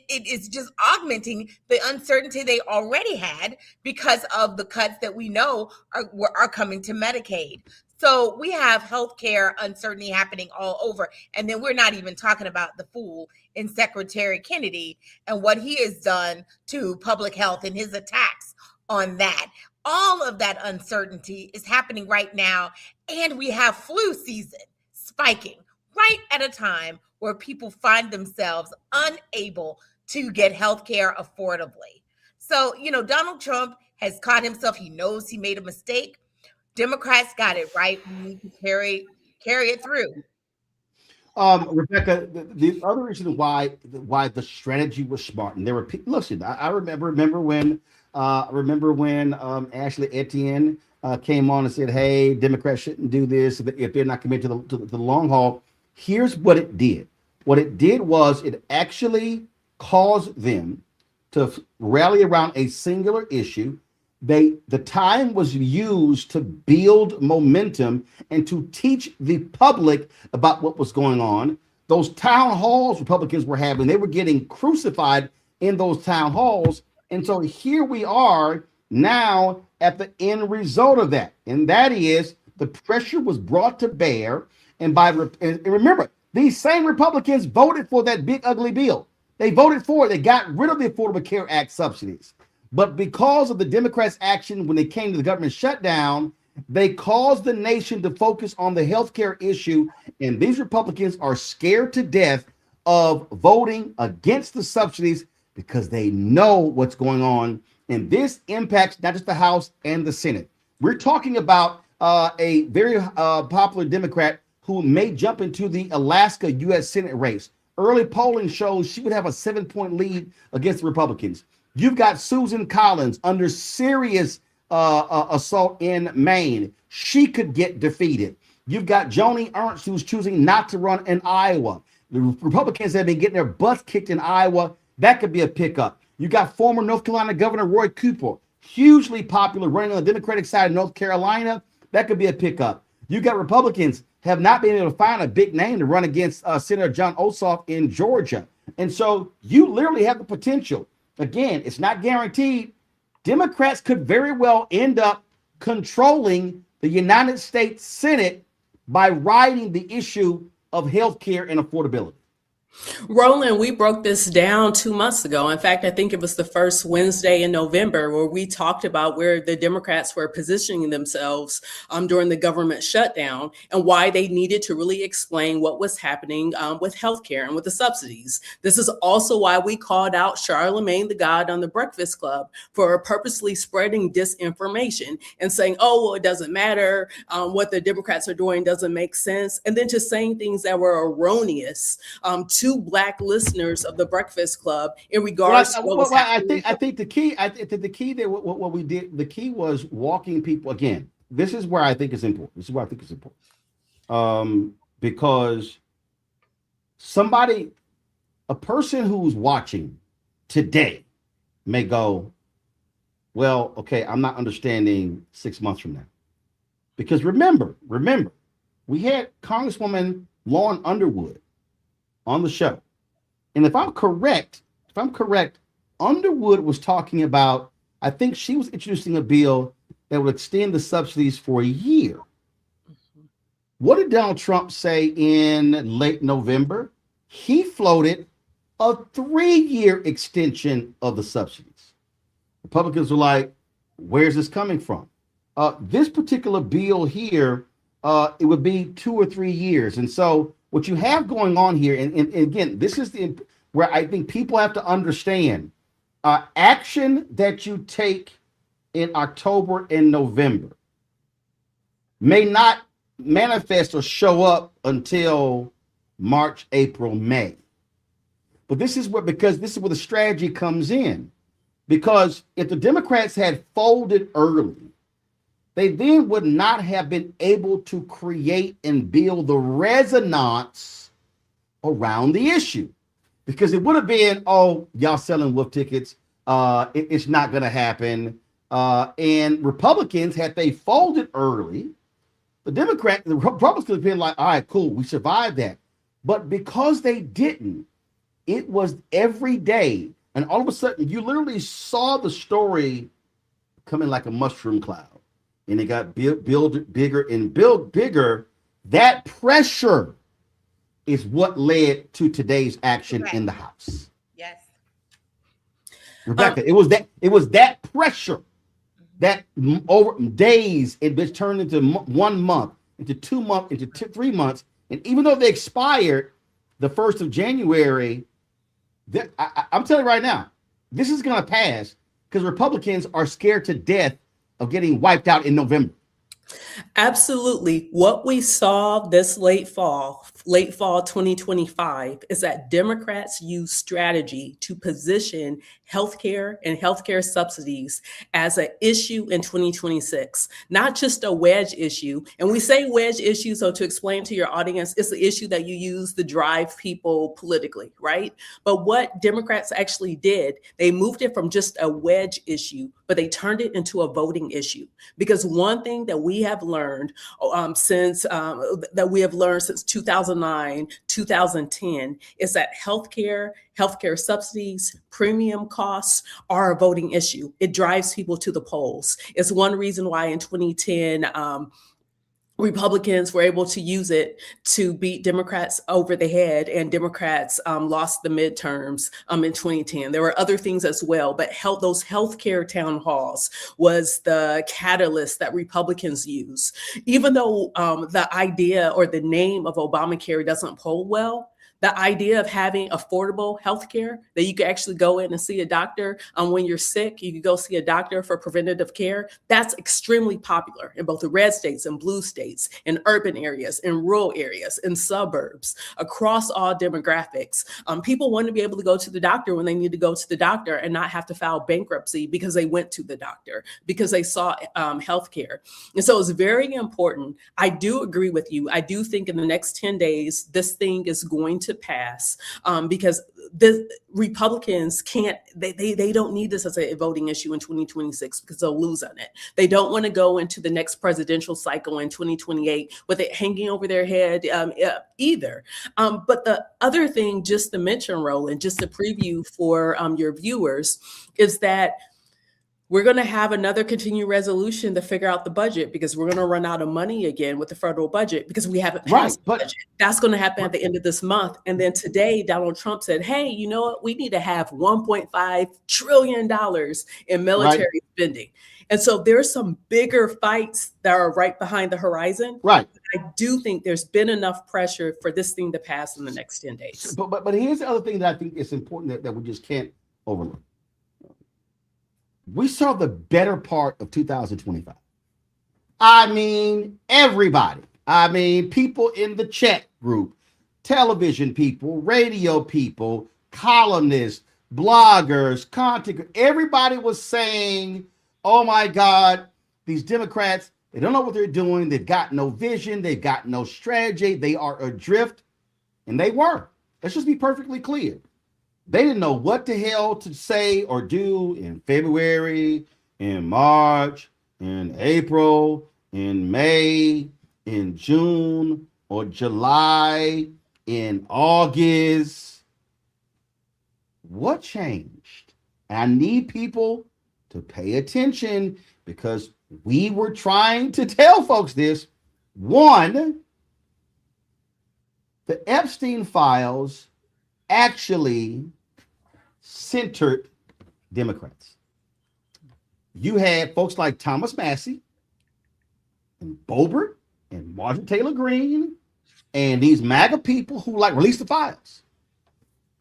is just augmenting the uncertainty they already had because of the cuts that we know are coming to Medicaid. So we have healthcare uncertainty happening all over, and then we're not even talking about the fool in Secretary Kennedy and what he has done to public health and his attacks on that. All of that uncertainty is happening right now, and we have flu season spiking right at a time where people find themselves unable to get health care affordably. So, Donald Trump has caught himself. He knows he made a mistake. Democrats got it right. We need to carry it through. Rebecca, the other reason why the strategy was smart, and there were people. Listen, I remember when Ashley Etienne came on and said, "Hey, Democrats shouldn't do this if they're not committed to the long haul." Here's what it did. What it did was it actually caused them to rally around a singular issue. The time was used to build momentum and to teach the public about what was going on. Those town halls Republicans were having, they were getting crucified in those town halls. And so here we are now at the end result of that. And that is the pressure was brought to bear. And remember, these same Republicans voted for that big ugly bill. They voted for it. They got rid of the Affordable Care Act subsidies. But because of the Democrats' action when they came to the government shutdown, they caused the nation to focus on the healthcare issue. And these Republicans are scared to death of voting against the subsidies because they know what's going on. And this impacts not just the House and the Senate. We're talking about a very popular Democrat who may jump into the Alaska U.S. Senate race. Early polling shows she would have a 7-point lead against the Republicans. You've got Susan Collins under serious assault in Maine. She could get defeated. You've got Joni Ernst, who's choosing not to run in Iowa. The Republicans have been getting their butts kicked in Iowa. That could be a pickup. You got former North Carolina Governor Roy Cooper, hugely popular, running on the Democratic side of North Carolina. That could be a pickup. You got Republicans have not been able to find a big name to run against Senator John Ossoff in Georgia. And so you literally have the potential. Again, it's not guaranteed. Democrats could very well end up controlling the United States Senate by riding the issue of health care and affordability. Roland, we broke this down 2 months ago. In fact, I think it was the first Wednesday in November where we talked about where the Democrats were positioning themselves during the government shutdown and why they needed to really explain what was happening with healthcare and with the subsidies. This is also why we called out Charlemagne the God on the Breakfast Club for purposely spreading disinformation and saying, oh, well, it doesn't matter. What the Democrats are doing doesn't make sense. And then just saying things that were erroneous to Black listeners of the Breakfast Club in regards to what was happening. I think the key that what we did, the key was walking people again. This is where I think it's important. Because a person who's watching today may go, well, okay, I'm not understanding 6 months from now. Because remember, we had Congresswoman Lauren Underwood on the show. And if I'm correct, Underwood was talking about, I think she was introducing a bill that would extend the subsidies for a year. What did Donald Trump say in late November? He floated a 3-year extension of the subsidies. Republicans were like, where's this coming from? This particular bill here, it would be 2 or 3 years. And so what you have going on here, and again, this is where I think people have to understand, action that you take in October and November may not manifest or show up until March, April, May. But this is where the strategy comes in. Because if the Democrats had folded early, they then would not have been able to create and build the resonance around the issue. Because it would have been, oh, y'all selling wolf tickets. It's not going to happen. And Republicans, had they folded early, the Republicans could have been like, all right, cool, we survived that. But because they didn't, it was every day. And all of a sudden, you literally saw the story coming like a mushroom cloud. And it got built bigger and built bigger. That pressure is what led to today's action in the House. Yes. Rebecca, it was that pressure that over days, it turned into 1 month, into 2 months, into 3 months. And even though they expired the 1st of January, I'm telling you right now, this is going to pass because Republicans are scared to death of getting wiped out in November. Absolutely. What we saw this late fall 2025, is that Democrats use strategy to position healthcare and healthcare subsidies as an issue in 2026, not just a wedge issue. And we say wedge issue, so to explain to your audience, it's the issue that you use to drive people politically, right? But what Democrats actually did, they moved it from just a wedge issue, but they turned it into a voting issue. Because one thing that we have learned since 2009, 2010, is that healthcare subsidies, premium costs are a voting issue. It drives people to the polls. It's one reason why in 2010, Republicans were able to use it to beat Democrats over the head, and Democrats lost the midterms in 2010. There were other things as well, but those healthcare town halls was the catalyst that Republicans use. Even though the idea or the name of Obamacare doesn't poll well, the idea of having affordable healthcare that you could actually go in and see a doctor when you're sick, you could go see a doctor for preventative care. That's extremely popular in both the red states and blue states, in urban areas, in rural areas, in suburbs, across all demographics. People want to be able to go to the doctor when they need to go to the doctor and not have to file bankruptcy because they went to the doctor, because they saw healthcare. And so it's very important. I do agree with you. I do think in the next 10 days, this thing is going to pass because the Republicans can't, they don't need this as a voting issue in 2026 because they'll lose on it. They don't want to go into the next presidential cycle in 2028 with it hanging over their head either. But the other thing, just to mention, Roland, just a preview for your viewers, is that we're going to have another continuing resolution to figure out the budget because we're going to run out of money again with the federal budget because we haven't passed the budget. That's going to happen at the end of this month. And then today, Donald Trump said, hey, you know what? We need to have $1.5 trillion in military spending. And so there's some bigger fights that are right behind the horizon. Right. I do think there's been enough pressure for this thing to pass in the next 10 days. But here's the other thing that I think is important that we just can't overlook. We saw the better part of 2025. I mean, everybody. I mean, people in the chat group, television people, radio people, columnists, bloggers, content. Everybody was saying, oh my God, these Democrats, they don't know what they're doing. They've got no vision. They've got no strategy. They are adrift. And they were. Let's just be perfectly clear. They didn't know what the hell to say or do in February, in March, in April, in May, in June, or July, in August. What changed? I need people to pay attention because we were trying to tell folks this. One, the Epstein files actually centered Democrats. You had folks like Thomas Massey and Boebert and Marjorie Taylor Greene and these MAGA people who like released the files.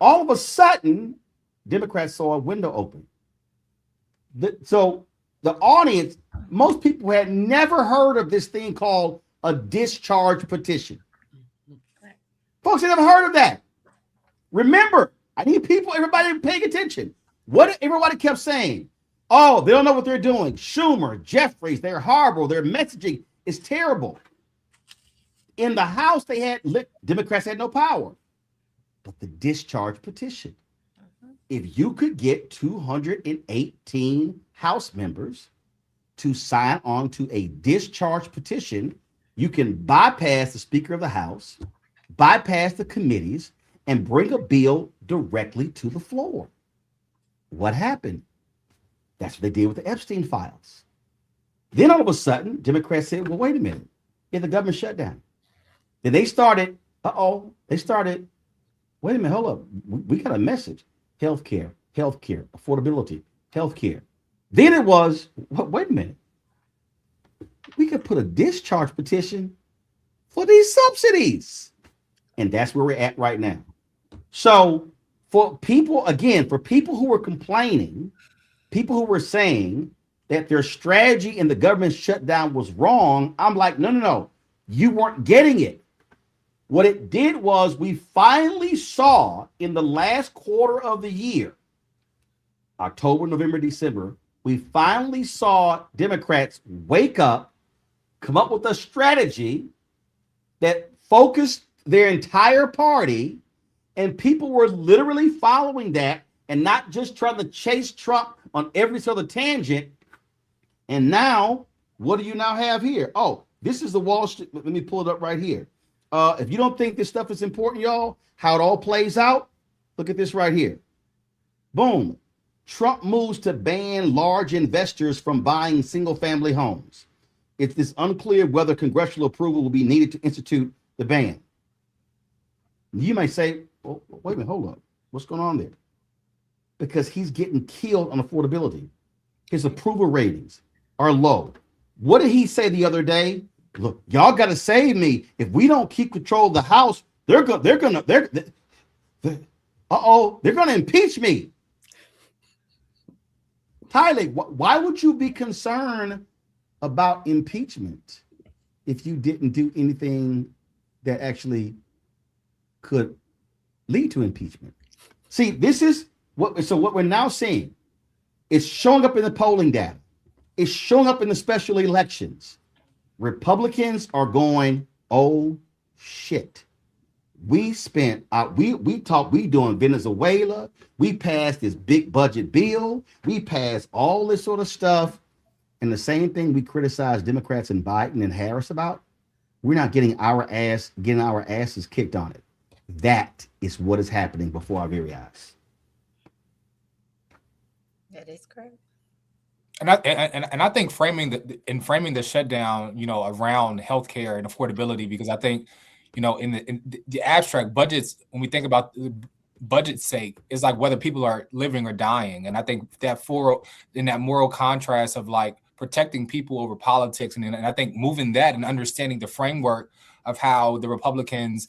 All of a sudden, Democrats saw a window open. So the audience, most people had never heard of this thing called a discharge petition. Folks had never heard of that. Remember, I need people, everybody paying attention. What everybody kept saying, oh, they don't know what they're doing. Schumer, Jeffries, they're horrible. Their messaging is terrible. In the House, Democrats had no power. But the discharge petition, if you could get 218 House members to sign on to a discharge petition, you can bypass the Speaker of the House, bypass the committees, and bring a bill directly to the floor. What happened? That's what they did with the Epstein files. Then all of a sudden, Democrats said, well, wait a minute. Yeah, the government shut down. Then they started, wait a minute, hold up. We got a message. Healthcare, affordability, healthcare. Then it was, wait a minute. We could put a discharge petition for these subsidies. And that's where we're at right now. So for people who were complaining, people who were saying that their strategy in the government shutdown was wrong, I'm like, no, you weren't getting it. What it did was we finally saw in the last quarter of the year, October, November, December, we finally saw Democrats wake up, come up with a strategy that focused their entire party, and people were literally following that and not just trying to chase Trump on every other tangent. And now, what do you now have here? Oh, this is the Wall Street. Let me pull it up right here. If you don't think this stuff is important, y'all, how it all plays out, look at this right here. Boom. Trump moves to ban large investors from buying single-family homes. It's unclear whether congressional approval will be needed to institute the ban. You may say, well, wait a minute, hold up. What's going on there? Because he's getting killed on affordability. His approval ratings are low. What did he say the other day? Look, y'all got to save me. If we don't keep control of the House, they're gonna impeach me. Tyler, why would you be concerned about impeachment if you didn't do anything that actually could lead to impeachment? See, this is what we're now seeing. It's showing up in the polling data. It's showing up in the special elections. Republicans are going, oh shit. We spent we doing Venezuela. We passed this big budget bill. We passed all this sort of stuff. And the same thing we criticize Democrats and Biden and Harris about, we're not getting our asses kicked on it. That is what is happening before our very eyes. That is correct. And I think framing the shutdown, around healthcare and affordability, because I think, in the abstract budgets, when we think about the budget's sake, is like whether people are living or dying. And I think that in that moral contrast of like protecting people over politics, and I think moving that and understanding the framework of how the Republicans,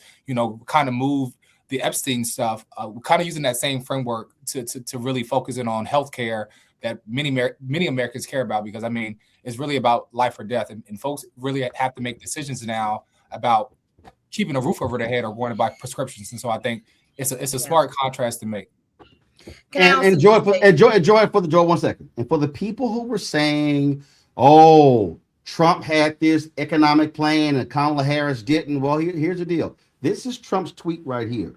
kind of moved the Epstein stuff, kind of using that same framework to really focus in on healthcare that many Americans care about, because I mean, it's really about life or death, and folks really have to make decisions now about keeping a roof over their head or going to buy prescriptions. And so I think it's a smart contrast to make. Enjoy for the Joy 1 second. And for the people who were saying, oh, Trump had this economic plan and Kamala Harris didn't. Well, here's the deal. This is Trump's tweet right here.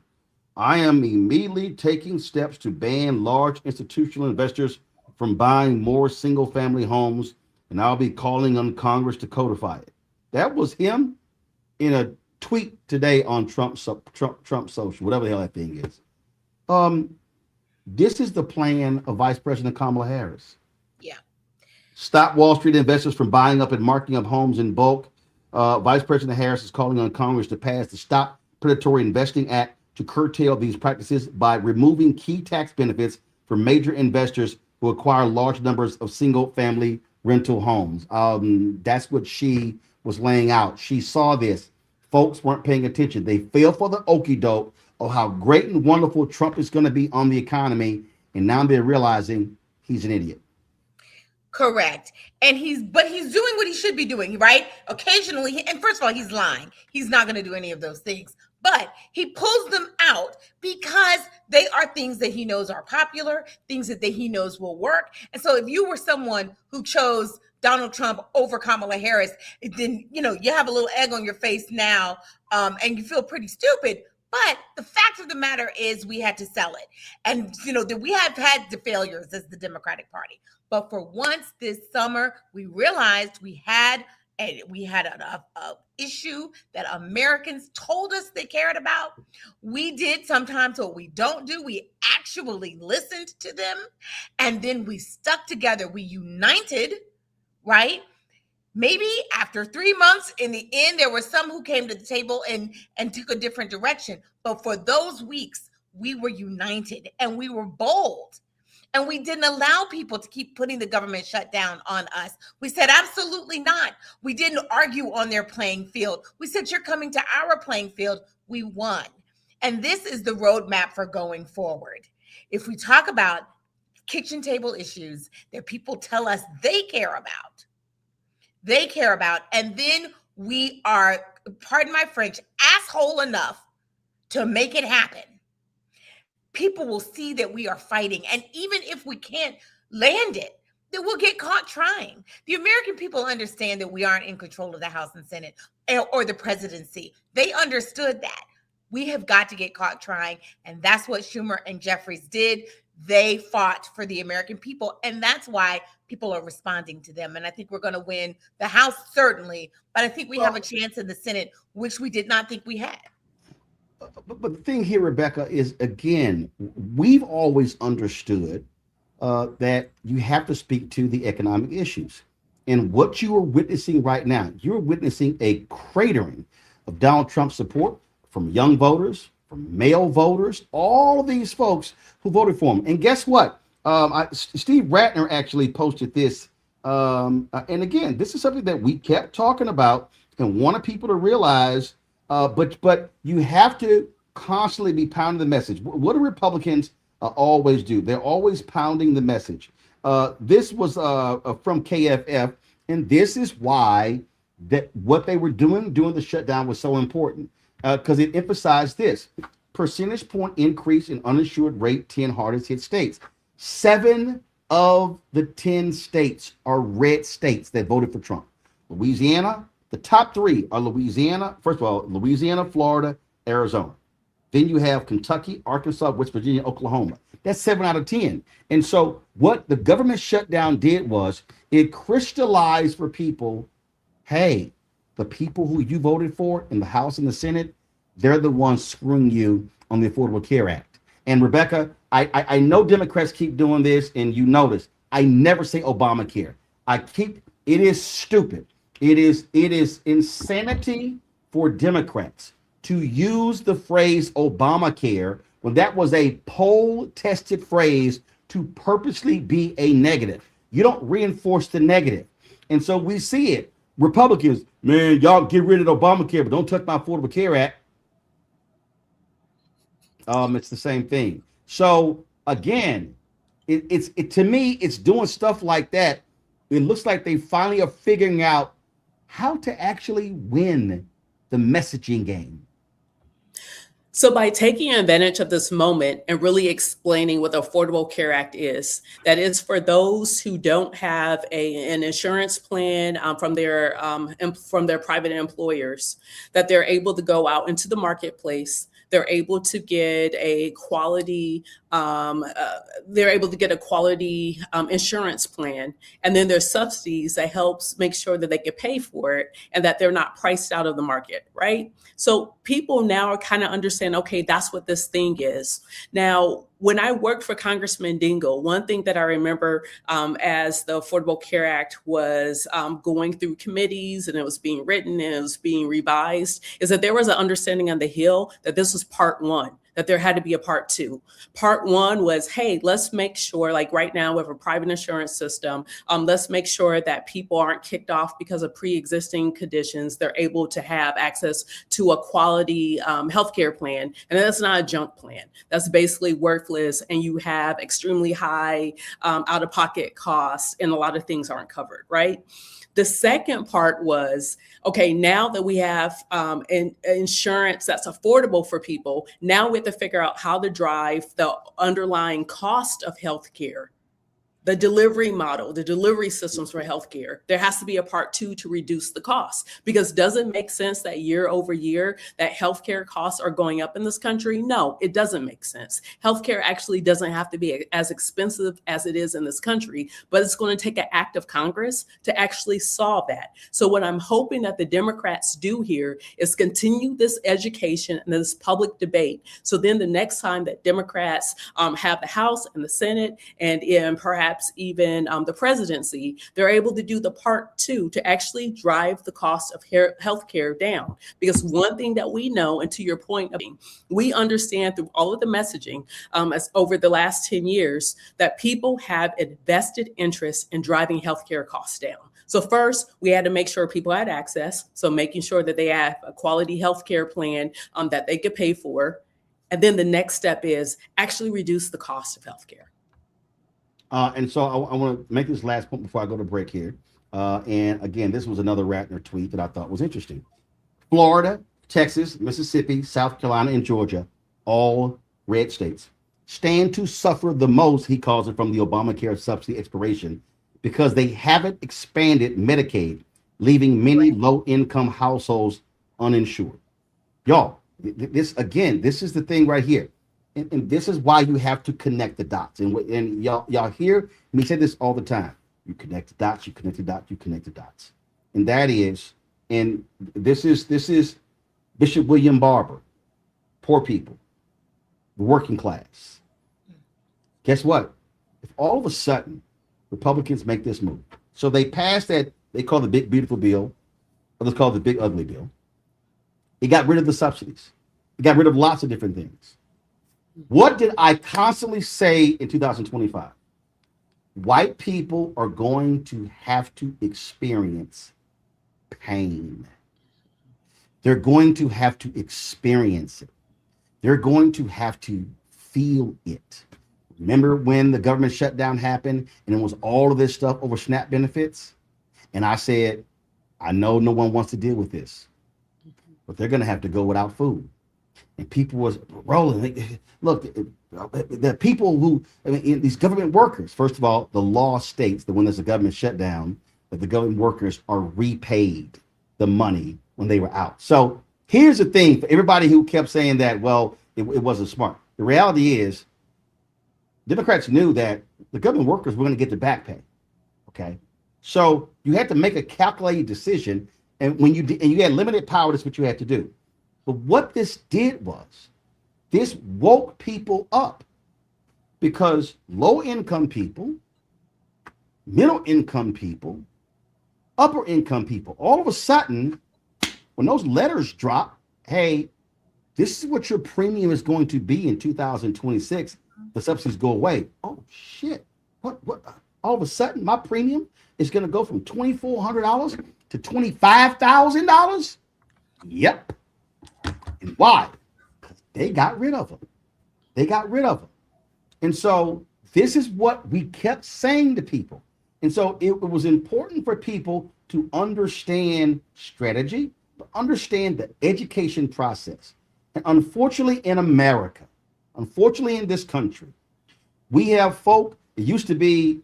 I am immediately taking steps to ban large institutional investors from buying more single-family homes, and I'll be calling on Congress to codify it. That was him in a tweet today on Trump social, whatever the hell that thing is. This is the plan of Vice President Kamala Harris. Yeah. Stop Wall Street investors from buying up and marking up homes in bulk. Vice President Harris is calling on Congress to pass the Stop Predatory Investing Act to curtail these practices by removing key tax benefits for major investors who acquire large numbers of single-family rental homes. That's what she was laying out. She saw this. Folks weren't paying attention. They fell for the okie doke of how great and wonderful Trump is going to be on the economy, and now they're realizing he's an idiot. Correct. And he's doing what he should be doing, right? Occasionally, and first of all, he's lying. He's not going to do any of those things. But he pulls them out because they are things that he knows are popular, things that he knows will work. And so if you were someone who chose Donald Trump over Kamala Harris, then, you have a little egg on your face now, and you feel pretty stupid. But the fact of the matter is we had to sell it. And, that we have had the failures as the Democratic Party. But for once this summer, we realized we had an issue that Americans told us they cared about. We did sometimes what we don't do. We actually listened to them, and then we stuck together. We united, right? Maybe after 3 months, in the end, there were some who came to the table and took a different direction. But for those weeks, we were united and we were bold. And we didn't allow people to keep putting the government shutdown on us. We said, absolutely not. We didn't argue on their playing field. We said, you're coming to our playing field. We won. And this is the roadmap for going forward. If we talk about kitchen table issues that people tell us they care about, and then we are, pardon my French, asshole enough to make it happen, people will see that we are fighting. And even if we can't land it, then we'll get caught trying. The American people understand that we aren't in control of the House and Senate or the presidency. They understood that. We have got to get caught trying. And that's what Schumer and Jeffries did. They fought for the American people. And that's why people are responding to them. And I think we're going to win the House, certainly. But I think we have a chance in the Senate, which we did not think we had. But the thing here, Rebecca, is, again, we've always understood that you have to speak to the economic issues. And what you are witnessing right now, you're witnessing a cratering of Donald Trump's support from young voters, from male voters, all of these folks who voted for him. And guess what? Steve Ratner actually posted this. And again, this is something that we kept talking about and wanted people to realize. But you have to constantly be pounding the message. What do Republicans always do? They're always pounding the message. This was from KFF, and this is why that what they were doing during the shutdown was so important, because it emphasized this percentage point increase in uninsured rate 10 hardest hit states. 7 of the 10 states are red states that voted for Trump. Louisiana, the top 3 are Louisiana. First of all, Louisiana, Florida, Arizona. Then you have Kentucky, Arkansas, West Virginia, Oklahoma. That's 7 out of 10. And so what the government shutdown did was it crystallized for people, hey, the people who you voted for in the House and the Senate, they're the ones screwing you on the Affordable Care Act. And Rebecca, I know Democrats keep doing this, and you notice I never say Obamacare. It is stupid. It is insanity for Democrats to use the phrase Obamacare when that was a poll-tested phrase to purposely be a negative. You don't reinforce the negative. And so we see it. Republicans, man, y'all get rid of Obamacare, but don't touch my Affordable Care Act. It's the same thing. So again, it to me, it's doing stuff like that. It looks like they finally are figuring out how to actually win the messaging game. So by taking advantage of this moment and really explaining what the Affordable Care Act is, that is for those who don't have an insurance plan from their private employers, that they're able to go out into the marketplace. They're able to get a quality, insurance plan, and then there's subsidies that helps make sure that they can pay for it and that they're not priced out of the market, right? So people now are kind of understand, okay, that's what this thing is. Now, when I worked for Congressman Dingell, one thing that I remember as the Affordable Care Act was going through committees and it was being written and it was being revised is that there was an understanding on the Hill that this was part 1, that there had to be a part 2. Part 1 was, hey, let's make sure, like right now we have a private insurance system. Let's make sure that people aren't kicked off because of pre-existing conditions. They're able to have access to a quality healthcare plan. And that's not a junk plan. That's basically worthless. And you have extremely high out-of-pocket costs and a lot of things aren't covered, right? The second part was, okay, now that we have insurance that's affordable for people, now we have to figure out how to drive the underlying cost of healthcare, the delivery model, the delivery systems for healthcare. There has to be a part 2 to reduce the cost, because does it make sense that year over year that healthcare costs are going up in this country? No, it doesn't make sense. Healthcare actually doesn't have to be as expensive as it is in this country, but it's going to take an act of Congress to actually solve that. So what I'm hoping that the Democrats do here is continue this education and this public debate. So then the next time that Democrats have the House and the Senate and perhaps even the presidency, they're able to do the part 2 to actually drive the cost of healthcare down. Because one thing that we know, and to your point, we understand through all of the messaging as over the last 10 years, that people have a vested interest in driving healthcare costs down. So first, we had to make sure people had access. So making sure that they have a quality healthcare plan that they could pay for. And then the next step is actually reduce the cost of healthcare. And so I want to make this last point before I go to break here. And again, this was another Ratner tweet that I thought was interesting. Florida, Texas, Mississippi, South Carolina, and Georgia, all red states, stand to suffer the most, he calls it, from the Obamacare subsidy expiration, because they haven't expanded Medicaid, leaving many low-income households uninsured. Y'all, this is the thing right here. And this is why you have to connect the dots. And y'all hear me say this all the time. You connect the dots, you connect the dots, you connect the dots. And that is, and this is Bishop William Barber, poor people, the working class. Guess what? If all of a sudden Republicans make this move, So they passed that, they call the big beautiful bill, others call it the big ugly bill. It got rid of the subsidies. It got rid of lots of different things. What did I constantly say in 2025? White people are going to have to experience pain. They're going to have to experience it. They're going to have to feel it. Remember when the government shutdown happened and it was all of this stuff over SNAP benefits? And I said, I know no one wants to deal with this, but they're going to have to go without food. And people was rolling. Look, the people who, I mean, these government workers, first of all, the law states that when there's a government shutdown, that the government workers are repaid the money when they were out. So here's the thing for everybody who kept saying that, well, it wasn't smart. The reality is Democrats knew that the government workers were going to get their back pay. Okay. So you had to make a calculated decision. And when you did, and you had limited power, that's what you had to do. But what this did was this woke people up, because low income people, middle income people, upper income people, all of a sudden, when those letters drop, hey, this is what your premium is going to be in 2026. The subsidies go away. Oh shit! What? All of a sudden, my premium is going to go from $2,400 to $25,000. Yep. And why? Because they got rid of them. They got rid of them. And so this is what we kept saying to people. And so it was important for people to understand strategy, but understand the education process. And unfortunately in America, unfortunately in this country, we have folk, it used to be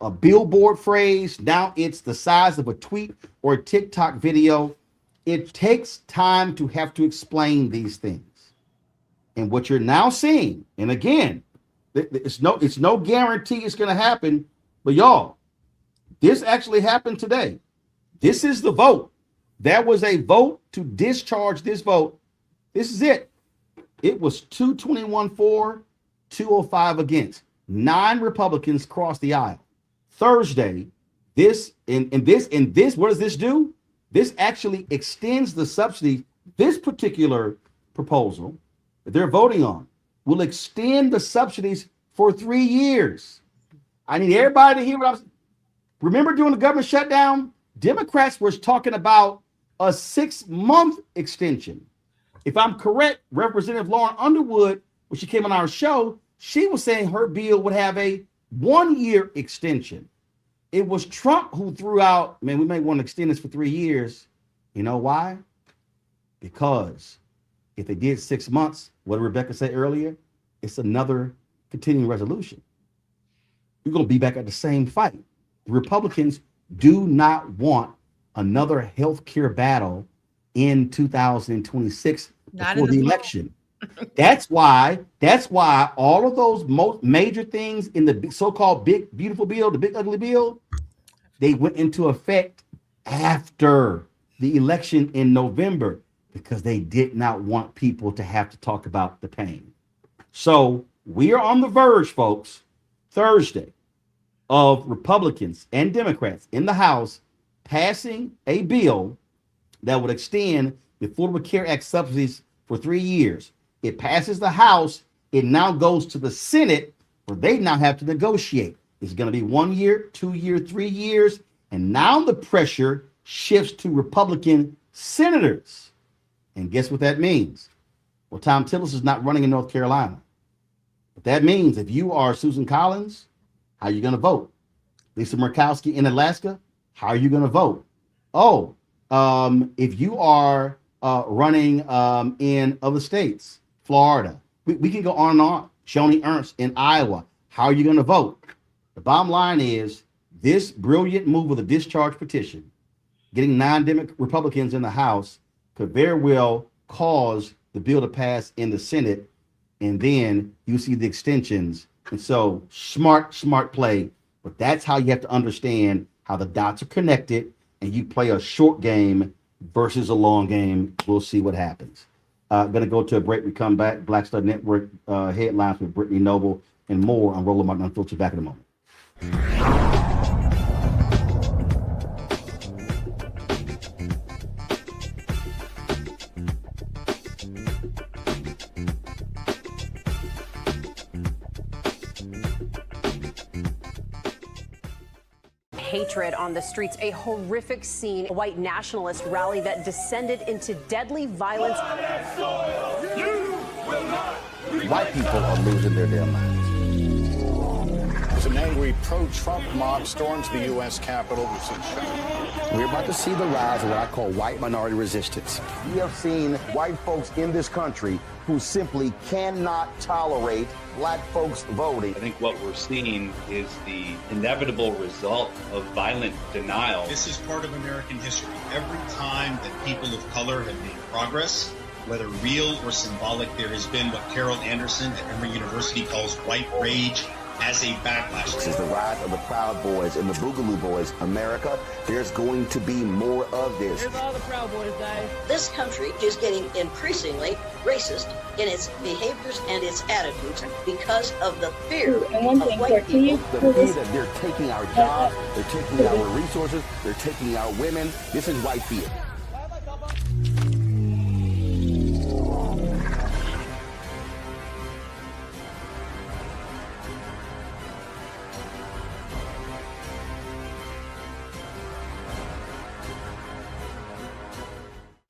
a billboard phrase, now it's the size of a tweet or a TikTok video. It takes time to have to explain these things. And what you're now seeing, and again, it's no guarantee it's going to happen, but y'all, this actually happened today. This is the vote. There was a vote to discharge this vote. This is it. It was 221 for, 205 against. 9 Republicans crossed the aisle. Thursday, this, what does this do? This actually extends the subsidy. This particular proposal that they're voting on will extend the subsidies for 3 years. I need everybody to hear what I was. Remember during the government shutdown, Democrats were talking about a 6-month extension. If I'm correct, Representative Lauren Underwood, when she came on our show, she was saying her bill would have a 1-year extension. It was Trump who threw out, man, we may want to extend this for 3 years. You know why? Because if they did 6 months, what did Rebecca say earlier? It's another continuing resolution. You're going to be back at the same fight. The Republicans do not want another health care battle in 2026 before the election. That's why all of those most major things in the so-called big beautiful bill, the big ugly bill, they went into effect after the election in November, because they did not want people to have to talk about the pain. So we are on the verge, folks, Thursday, of Republicans and Democrats in the House passing a bill that would extend the Affordable Care Act subsidies for 3 years. It passes the House. It now goes to the Senate, where they now have to negotiate. It's going to be 1 year, 2 year, 3 years. And now the pressure shifts to Republican senators. And guess what that means? Well, Tom Tillis is not running in North Carolina. But that means if you are Susan Collins, how are you going to vote? Lisa Murkowski in Alaska, how are you going to vote? Oh, if you are running in other states, Florida, we can go on and on. Joni Ernst in Iowa, how are you going to vote? The bottom line is this brilliant move of the discharge petition, getting 9 Republicans in the House, could very well cause the bill to pass in the Senate, and then you see the extensions. And so smart play, but that's how you have to understand how the dots are connected, and you play a short game versus a long game. We'll see what happens. Going to go to a break. We come back. Black Star Network headlines with Brittany Noble and more on Roland Martin Unfiltered. Back in a moment. hatred on the streets. A horrific scene, a white nationalist rally that descended into deadly violence. White people are losing their damn minds. An angry pro-Trump mob storms the U.S. Capitol. We're about to see the rise of what I call white minority resistance. We have seen white folks in this country who simply cannot tolerate black folks voting. I think what we're seeing is the inevitable result of violent denial. This is part of American history. Every time that people of color have made progress, whether real or symbolic, there has been what Carol Anderson at Emory University calls white rage as a backlash. This is the rise of the Proud Boys and the Boogaloo Boys. America, there's going to be more of this. Here's all the Proud Boys, guys. This country is getting increasingly racist in its behaviors and its attitudes because of the fear of white people. The fear that they're taking our jobs, they're taking our resources, they're taking our women. This is white fear.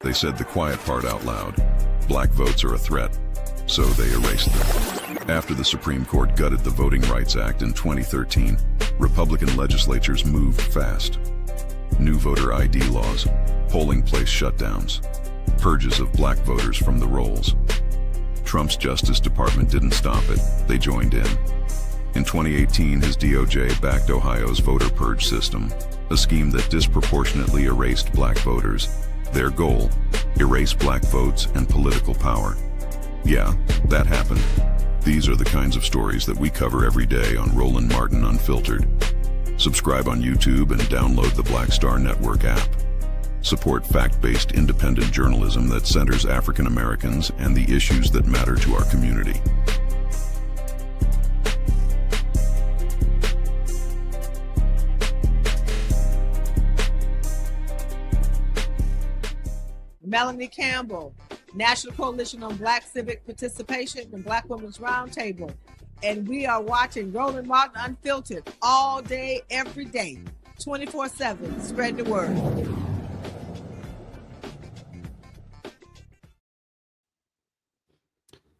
They said the quiet part out loud. Black votes are a threat, so they erased them. After the Supreme Court gutted the Voting Rights Act in 2013, Republican legislatures moved fast. New voter ID laws, polling place shutdowns, purges of black voters from the rolls. Trump's Justice Department didn't stop it, they joined in. In 2018, his DOJ backed Ohio's voter purge system, a scheme that disproportionately erased black voters. Their goal, erase black votes and political power. Yeah, that happened. These are the kinds of stories that we cover every day on Roland Martin Unfiltered. Subscribe on YouTube and download the Black Star Network app. Support fact-based independent journalism that centers African Americans and the issues that matter to our community. Melanie Campbell, National Coalition on Black Civic Participation and Black Women's Roundtable. And we are watching Roland Martin Unfiltered all day, every day, 24/7. Spread the word.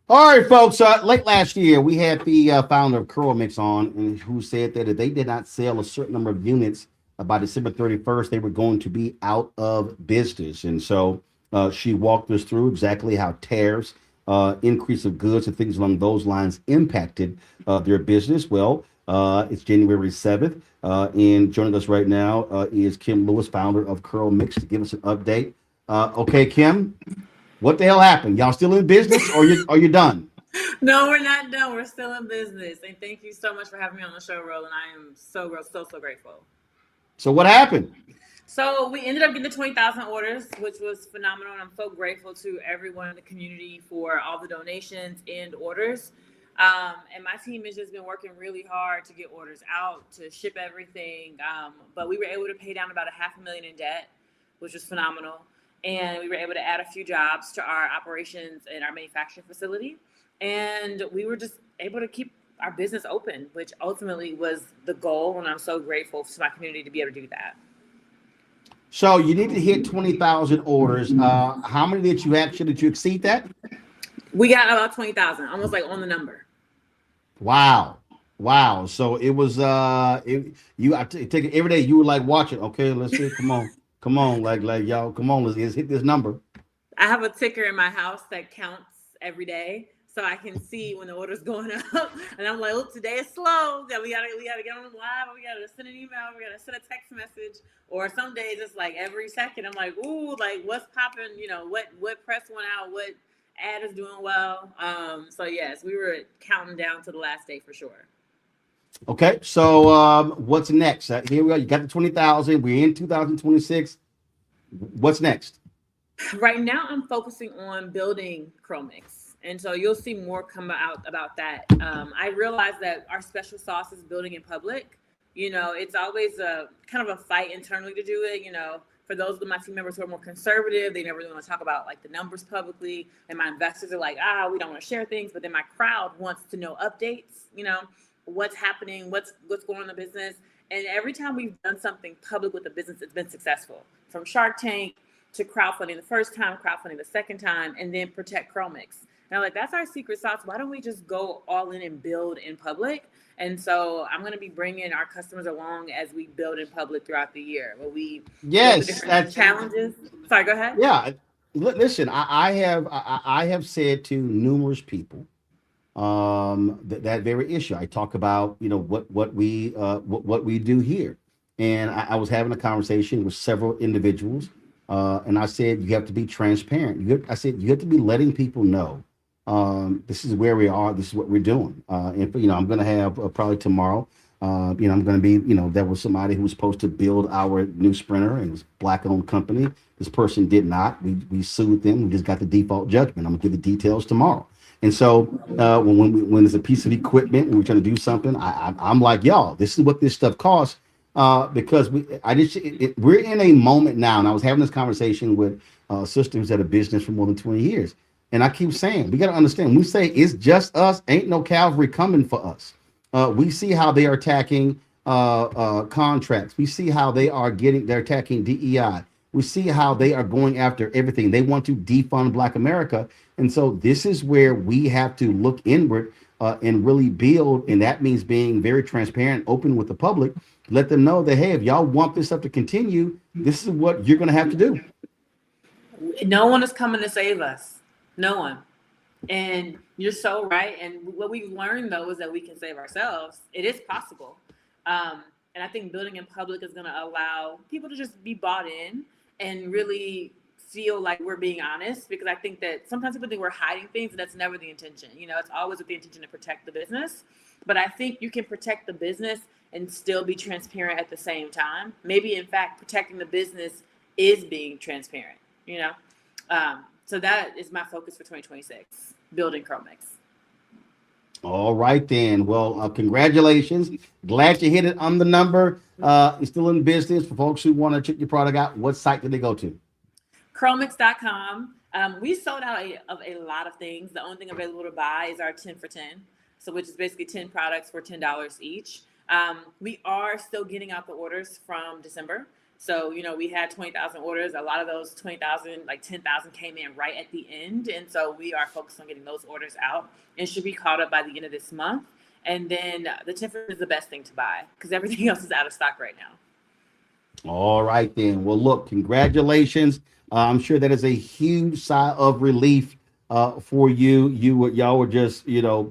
All right, folks. Late last year, we had the founder of CurlMix on, and who said that if they did not sell a certain number of units by December 31st, they were going to be out of business. And so she walked us through exactly how tariffs, increase of goods and things along those lines impacted their business. Well, it's January 7th, and joining us right now is Kim Lewis, founder of CurlMix, to give us an update. Okay, Kim, what the hell happened? Y'all still in business, or you done? No, we're not done. We're still in business, and thank you so much for having me on the show, Roland. I am so grateful. So what happened? So we ended up getting the 20,000 orders, which was phenomenal. And I'm so grateful to everyone in the community for all the donations and orders. And my team has just been working really hard to get orders out, to ship everything. But we were able to pay down about $500,000 in debt, which was phenomenal. And we were able to add a few jobs to our operations and our manufacturing facility. And we were just able to keep our business open, which ultimately was the goal. And I'm so grateful to my community to be able to do that. So you need to hit 20,000 orders. How many did you exceed that? We got about 20,000, almost like on the number. Wow. So it was, I take it every day. You were like watching. Okay, let's see. Come on. Like y'all, come on. Let's hit this number. I have a ticker in my house that counts every day, so I can see when the order's going up. And I'm like, look, today is slow. Yeah, we gotta get on live. We gotta send an email. We gotta send a text message. Or some days it's like every second I'm like, ooh, like what's popping? You know, what press went out? What ad is doing well? So yes, we were counting down to the last day for sure. Okay, so what's next? Here we go. You got the 20,000. We're in 2026. What's next? Right now, I'm focusing on building CurlMix. And so you'll see more come out about that. I realize that our special sauce is building in public. You know, it's always a kind of a fight internally to do it. You know, for those of my team members who are more conservative, they never really want to talk about like the numbers publicly. And my investors are like, we don't want to share things. But then my crowd wants to know updates, you know, what's happening, what's going on in the business. And every time we've done something public with a business, it's been successful. From Shark Tank to crowdfunding the first time, crowdfunding the second time, and then protect CurlMix. And I'm like, that's our secret sauce. Why don't we just go all in and build in public? And so I'm going to be bringing our customers along as we build in public throughout the year. Where we that's challenges. Sorry, go ahead. Yeah, listen, I have said to numerous people that very issue. I talk about what we do here, and I was having a conversation with several individuals, and I said you have to be transparent. I said you have to be letting people know. This is where we are. This is what we're doing. And I'm going to have probably tomorrow. I'm going to be. There was somebody who was supposed to build our new Sprinter, and it was a Black-owned company. This person did not. We sued them. We just got the default judgment. I'm going to give the details tomorrow. And so when there's a piece of equipment and we're trying to do something, I'm like, y'all, this is what this stuff costs. Because we're in a moment now, and I was having this conversation with a sister who's had a business for more than 20 years. And I keep saying, we got to understand, we say it's just us, ain't no cavalry coming for us. We see how they are attacking contracts. We see how they're attacking DEI. We see how they are going after everything. They want to defund Black America. And so this is where we have to look inward and really build. And that means being very transparent, open with the public. Let them know that, hey, if y'all want this stuff to continue, this is what you're going to have to do. No one is coming to save us. No one. And you're so right. And what we've learned, though, is that we can save ourselves. It is possible. And I think building in public is going to allow people to just be bought in and really feel like we're being honest, because I think that sometimes people think we're hiding things, and that's never the intention. It's always with the intention to protect the business. But I think you can protect the business and still be transparent at the same time. Maybe, in fact, protecting the business is being transparent, So that is my focus for 2026, building CurlMix. All right, then. Well, congratulations. Glad you hit it on the number. You're still in business. For folks who want to check your product out, what site did they go to? CurlMix.com. We sold out of a lot of things. The only thing available to buy is our 10 for 10. So which is basically 10 products for $10 each. We are still getting out the orders from December. So, we had 20,000 orders. A lot of those 20,000, like 10,000 came in right at the end. And so we are focused on getting those orders out and should be caught up by the end of this month. And then the 10 is the best thing to buy because everything else is out of stock right now. All right, then. Well, look, congratulations. I'm sure that is a huge sigh of relief for you. Y'all were just,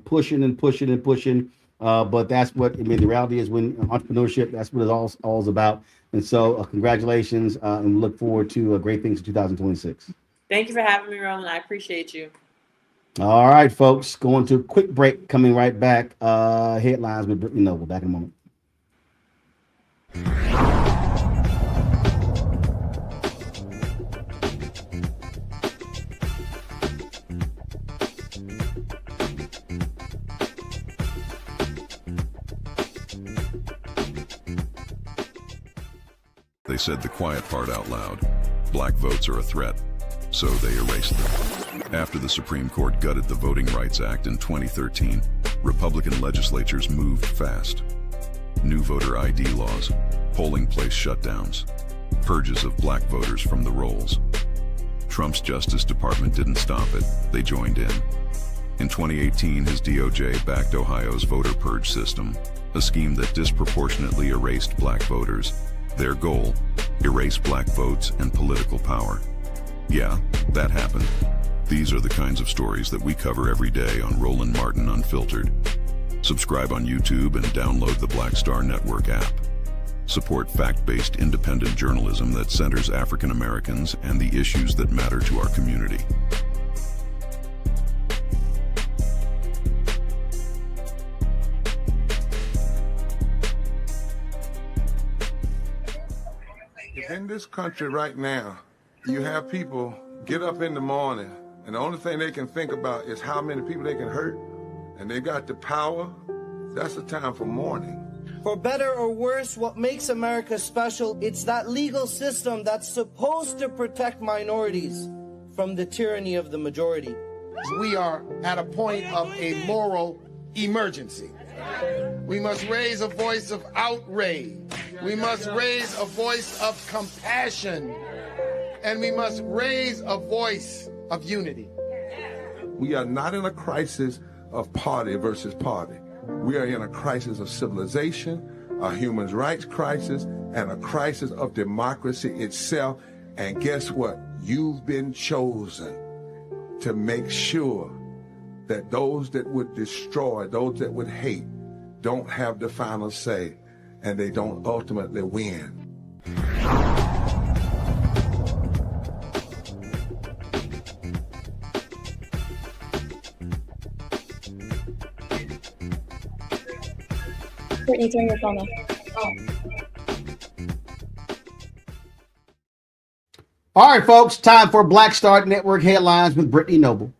pushing and pushing and pushing. But that's what, the reality is when entrepreneurship, that's what it's all about. And so congratulations, and we look forward to great things in 2026. Thank you for having me, Roland. I appreciate you. All right, folks, going to a quick break, coming right back. Headlines with Brittany Noble. Back in a moment. They said the quiet part out loud. Black votes are a threat, so they erased them. After the Supreme Court gutted the Voting Rights Act in 2013, Republican legislatures moved fast. New voter ID laws, polling place shutdowns, purges of Black voters from the rolls. Trump's Justice Department didn't stop it, they joined in. In 2018, his DOJ backed Ohio's voter purge system, a scheme that disproportionately erased Black voters. Their goal, erase Black votes and political power. Yeah, that happened. These are the kinds of stories that we cover every day on Roland Martin Unfiltered. Subscribe on YouTube and download the Black Star Network app. Support fact-based independent journalism that centers African Americans and the issues that matter to our community. In this country right now, you have people get up in the morning and the only thing they can think about is how many people they can hurt, and they got the power. That's the time for mourning. For better or worse, what makes America special, it's that legal system that's supposed to protect minorities from the tyranny of the majority. We are at a point of a moral emergency. We must raise a voice of outrage. We must raise a voice of compassion. And we must raise a voice of unity. We are not in a crisis of party versus party. We are in a crisis of civilization, a human rights crisis, and a crisis of democracy itself. And guess what? You've been chosen to make sure that those that would destroy, those that would hate, don't have the final say, and they don't ultimately win. Brittany, turn your phone off. All right, folks, time for Black Star Network headlines with Brittany Noble.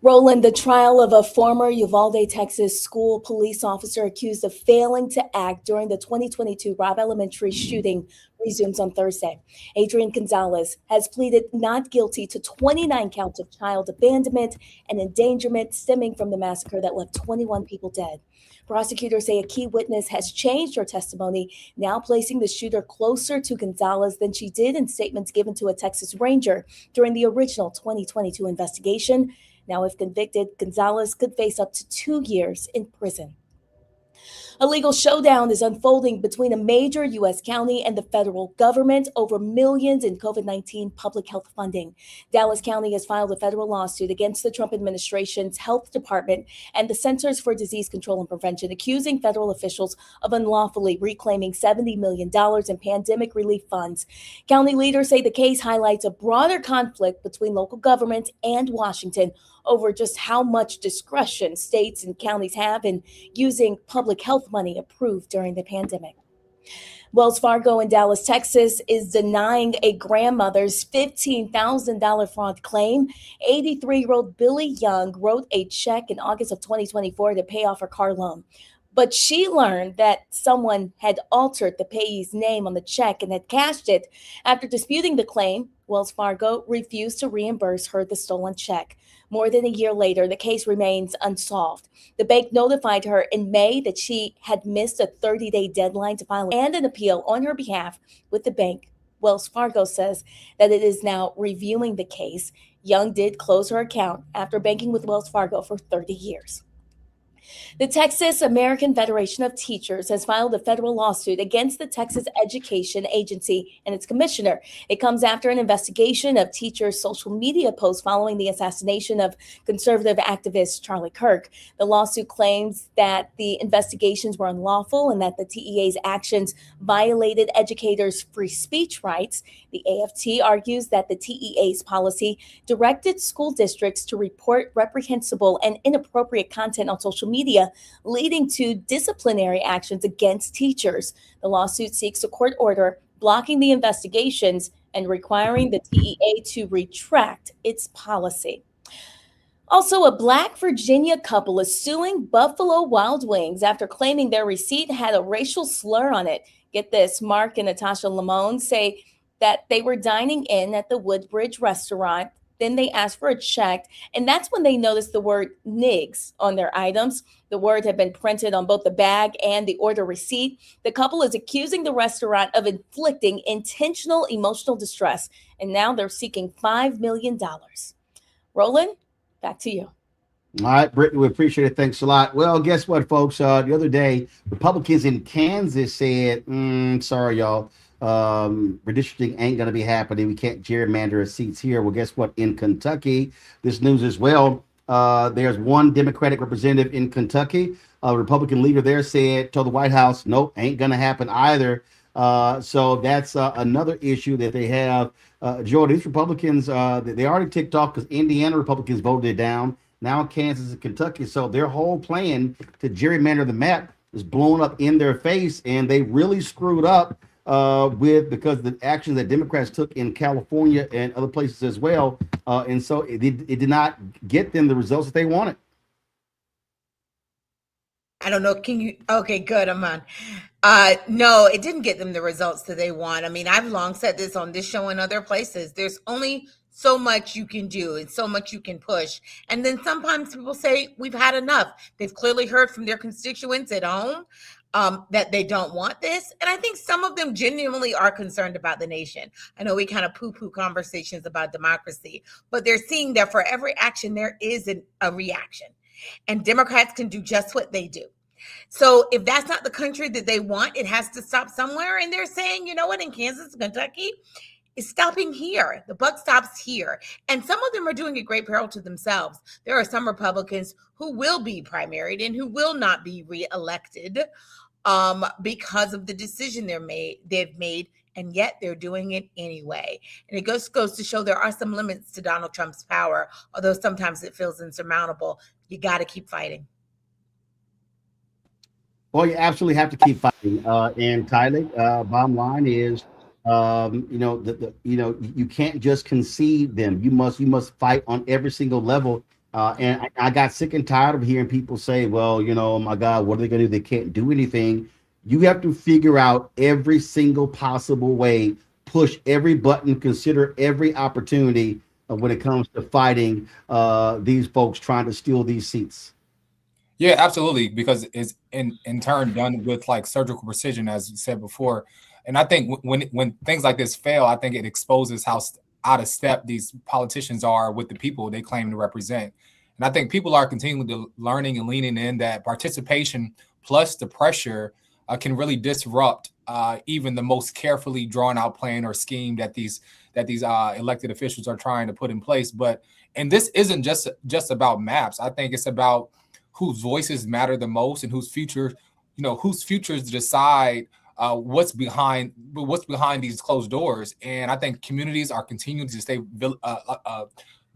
Roland, the trial of a former Uvalde, Texas school police officer accused of failing to act during the 2022 Robb Elementary shooting resumes on Thursday. Adrian Gonzalez has pleaded not guilty to 29 counts of child abandonment and endangerment stemming from the massacre that left 21 people dead. Prosecutors say a key witness has changed her testimony, now placing the shooter closer to Gonzalez than she did in statements given to a Texas Ranger during the original 2022 investigation. Now, if convicted, Gonzalez could face up to 2 years in prison. A legal showdown is unfolding between a major U.S. county and the federal government over millions in COVID-19 public health funding. Dallas County has filed a federal lawsuit against the Trump administration's health department and the Centers for Disease Control and Prevention, accusing federal officials of unlawfully reclaiming $70 million in pandemic relief funds. County leaders say the case highlights a broader conflict between local government and Washington over just how much discretion states and counties have in using public health money approved during the pandemic. Wells Fargo in Dallas, Texas is denying a grandmother's $15,000 fraud claim. 83-year-old Billy Young wrote a check in August of 2024 to pay off her car loan. But she learned that someone had altered the payee's name on the check and had cashed it. After disputing the claim, Wells Fargo refused to reimburse her the stolen check. More than a year later, the case remains unsolved. The bank notified her in May that she had missed a 30-day deadline to file and an appeal on her behalf with the bank. Wells Fargo says that it is now reviewing the case. Young did close her account after banking with Wells Fargo for 30 years. The Texas American Federation of Teachers has filed a federal lawsuit against the Texas Education Agency and its commissioner. It comes after an investigation of teachers' social media posts following the assassination of conservative activist Charlie Kirk. The lawsuit claims that the investigations were unlawful and that the TEA's actions violated educators' free speech rights. The AFT argues that the TEA's policy directed school districts to report reprehensible and inappropriate content on social media, leading to disciplinary actions against teachers. The lawsuit seeks a court order blocking the investigations and requiring the TEA to retract its policy. Also, a Black Virginia couple is suing Buffalo Wild Wings after claiming their receipt had a racial slur on it. Get this, Mark and Natasha Lamone say that they were dining in at the Woodbridge restaurant. Then they asked for a check, and that's when they noticed the word NIGS on their items. The word had been printed on both the bag and the order receipt. The couple is accusing the restaurant of inflicting intentional emotional distress, and now they're seeking $5 million. Roland, back to you. All right, Brittany, we appreciate it. Thanks a lot. Well, guess what, folks? The other day, Republicans in Kansas said, sorry, y'all. Redistricting ain't going to be happening. We can't gerrymander seats here. Well, guess what? In Kentucky, this news as well. There's one Democratic representative in Kentucky. A Republican leader there told the White House, nope, ain't going to happen either. So that's another issue that they have. Joe, these Republicans, they already ticked off because Indiana Republicans voted it down. Now Kansas and Kentucky. So their whole plan to gerrymander the map is blown up in their face, and they really screwed up because the actions that Democrats took in California and other places as well. And so it did not get them the results that they wanted. I don't know. Can you? Okay, good. I'm on. No, it didn't get them the results that they want. I mean, I've long said this on this show and other places. There's only so much you can do and so much you can push. And then sometimes people say, we've had enough. They've clearly heard from their constituents at home that they don't want this. And I think some of them genuinely are concerned about the nation. I know we kind of poo-poo conversations about democracy, but they're seeing that for every action, there is a reaction. And Democrats can do just what they do. So if that's not the country that they want, it has to stop somewhere. And they're saying, you know what, in Kansas, Kentucky, it's stopping here. The buck stops here. And some of them are doing a great peril to themselves. There are some Republicans who will be primaried and who will not be reelected because of the decision they've made, and yet they're doing it anyway. And it goes to show there are some limits to Donald Trump's power, although sometimes it feels insurmountable. You got to keep fighting. Well, you absolutely have to keep fighting. And Tyler, bottom line is, you can't just concede them. You must fight on every single level. And I got sick and tired of hearing people say, well, oh my God, what are they going to do? They can't do anything. You have to figure out every single possible way, push every button, consider every opportunity when it comes to fighting these folks trying to steal these seats. Yeah, absolutely, because it's in turn done with like surgical precision, as you said before. And I think when things like this fail, I think it exposes how out of step these politicians are with the people they claim to represent. And I think people are continually learning and leaning in that participation plus the pressure can really disrupt even the most carefully drawn out plan or scheme that these elected officials are trying to put in place. And this isn't just about maps. I think it's about whose voices matter the most and whose futures decide what's behind these closed doors. And I think communities are continuing to stay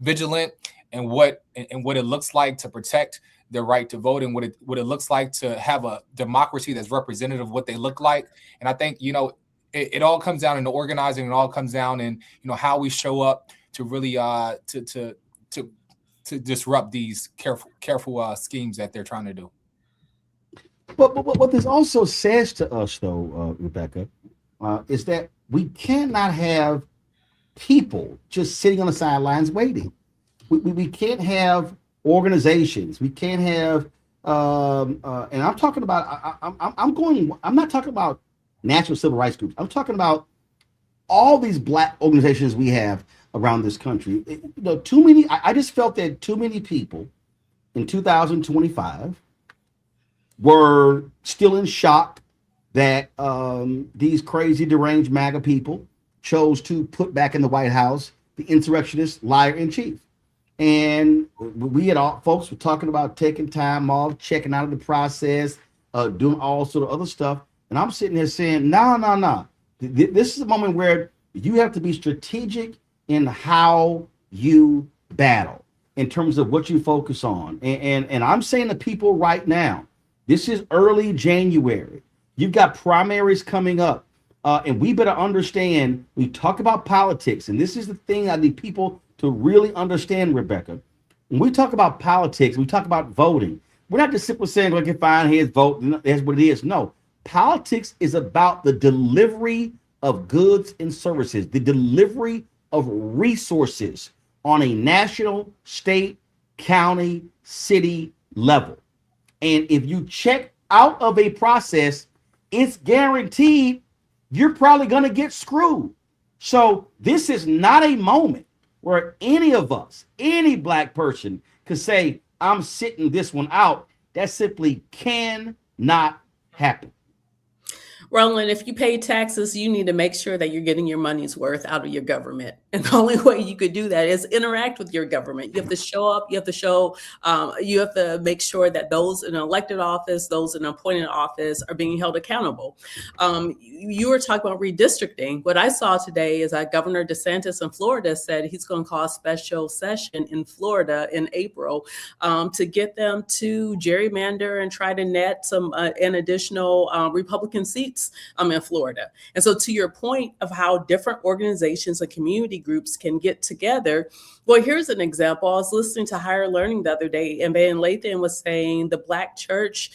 vigilant in what it looks like to protect their right to vote and what it looks like to have a democracy that's representative of what they look like. And I think it all comes down into organizing. It all comes down in how we show up to really to disrupt these careful schemes that they're trying to do. But what this also says to us, though, Rebecca, is that we cannot have people just sitting on the sidelines waiting. We can't have organizations. We can't have, and I'm talking about. I'm not talking about national civil rights groups. I'm talking about all these Black organizations we have around this country. Too many. I just felt that too many people in 2025 were still in shock that these crazy deranged MAGA people chose to put back in the White House the insurrectionist liar in chief. And we had all folks were talking about taking time off, checking out of the process, doing all sort of other stuff. And I'm sitting there saying, no. This is a moment where you have to be strategic in how you battle in terms of what you focus on. And I'm saying to people right now, this is early January. You've got primaries coming up. And we better understand, we talk about politics, and this is the thing I need people to really understand, Rebecca. When we talk about politics, we talk about voting. We're not just simply saying, okay, fine, here's vote, that's what it is. No, politics is about the delivery of goods and services, the delivery of resources on a national, state, county, city level. And if you check out of a process, it's guaranteed you're probably going to get screwed. So this is not a moment where any of us, any Black person could say, I'm sitting this one out. That simply cannot happen. Roland, if you pay taxes, you need to make sure that you're getting your money's worth out of your government. And the only way you could do that is interact with your government. You have to show up. You have to make sure that those in elected office, those in appointed office are being held accountable. You were talking about redistricting. What I saw today is that Governor DeSantis in Florida said he's going to call a special session in Florida in April to get them to gerrymander and try to net an additional Republican seats in Florida. And so to your point of how different organizations and community groups can get together, well, here's an example. I was listening to Higher Learning the other day, and Van Lathan was saying the Black church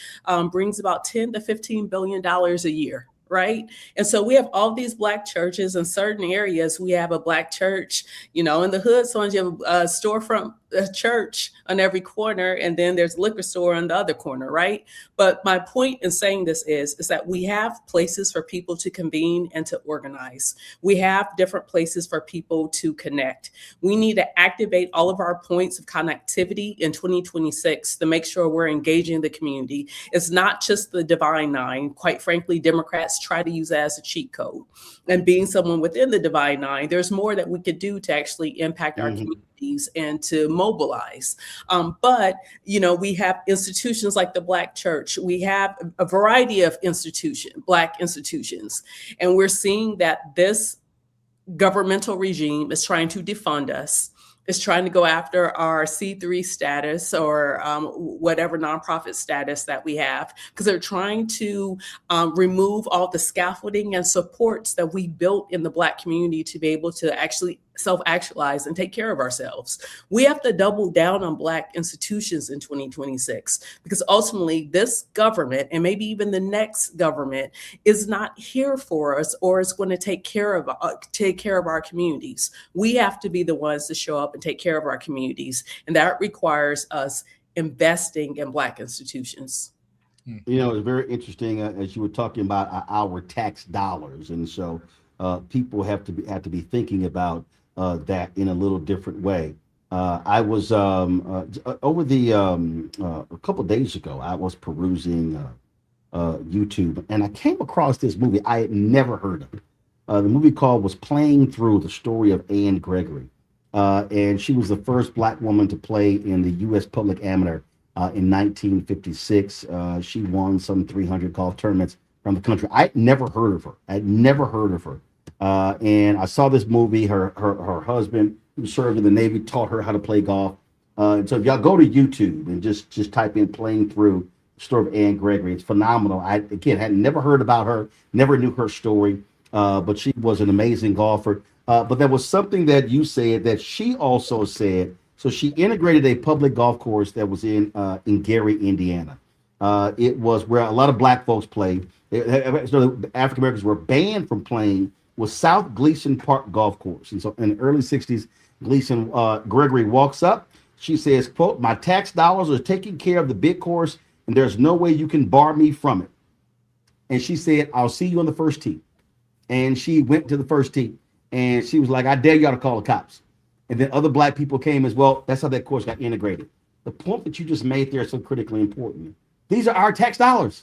brings about $10 to $15 billion a year, right? And so we have all these Black churches in certain areas. We have a Black church, you know, in the hood. Sometimes you have a storefront, a church on every corner, and then there's a liquor store on the other corner, right? But my point in saying this is that we have places for people to convene and to organize. We have different places for people to connect. We need to activate all of our points of connectivity in 2026 to make sure we're engaging the community. It's not just the Divine Nine. Quite frankly, Democrats try to use that as a cheat code. And being someone within the Divine Nine, there's more that we could do to actually impact our communities and to mobilize. But, you know, we have institutions like the Black Church. We have a variety of Black institutions. And we're seeing that this governmental regime is trying to defund us, is trying to go after our C3 status or whatever nonprofit status that we have, because they're trying to remove all the scaffolding and supports that we built in the Black community to be able to actually self-actualize and take care of ourselves. We have to double down on Black institutions in 2026, because ultimately this government, and maybe even the next government, is not here for us or is going to take care of our communities. We have to be the ones to show up and take care of our communities, and that requires us investing in Black institutions. You know, it's very interesting as you were talking about our tax dollars, and so people have to be thinking about that in a little different way. I was over the a couple of days ago, I was perusing YouTube, and I came across this movie I had never heard of. The movie was Playing Through, the story of Anne Gregory. And she was the first Black woman to play in the U.S. Public Amateur in 1956. She won some 300 golf tournaments from the country. I'd never heard of her. And I saw this movie. Her husband, who served in the Navy, taught her how to play golf. And so if y'all go to YouTube and just type in Playing Through, the story of Anne Gregory, it's phenomenal. I, again, had never heard about her, never knew her story, but she was an amazing golfer. But there was something that you said that she also said. So she integrated a public golf course that was in Gary, Indiana. It was where a lot of Black folks played. So the African Americans were banned from playing was South Gleason Park Golf Course. And so in the early 60s, Gleason Gregory walks up. She says, quote, "My tax dollars are taking care of the big course, and there's no way you can bar me from it." And she said, "I'll see you on the first tee." And she went to the first tee, and she was like, "I dare y'all to call the cops." And then other Black people came as well. That's how that course got integrated. The point that you just made there is so critically important. These are our tax dollars.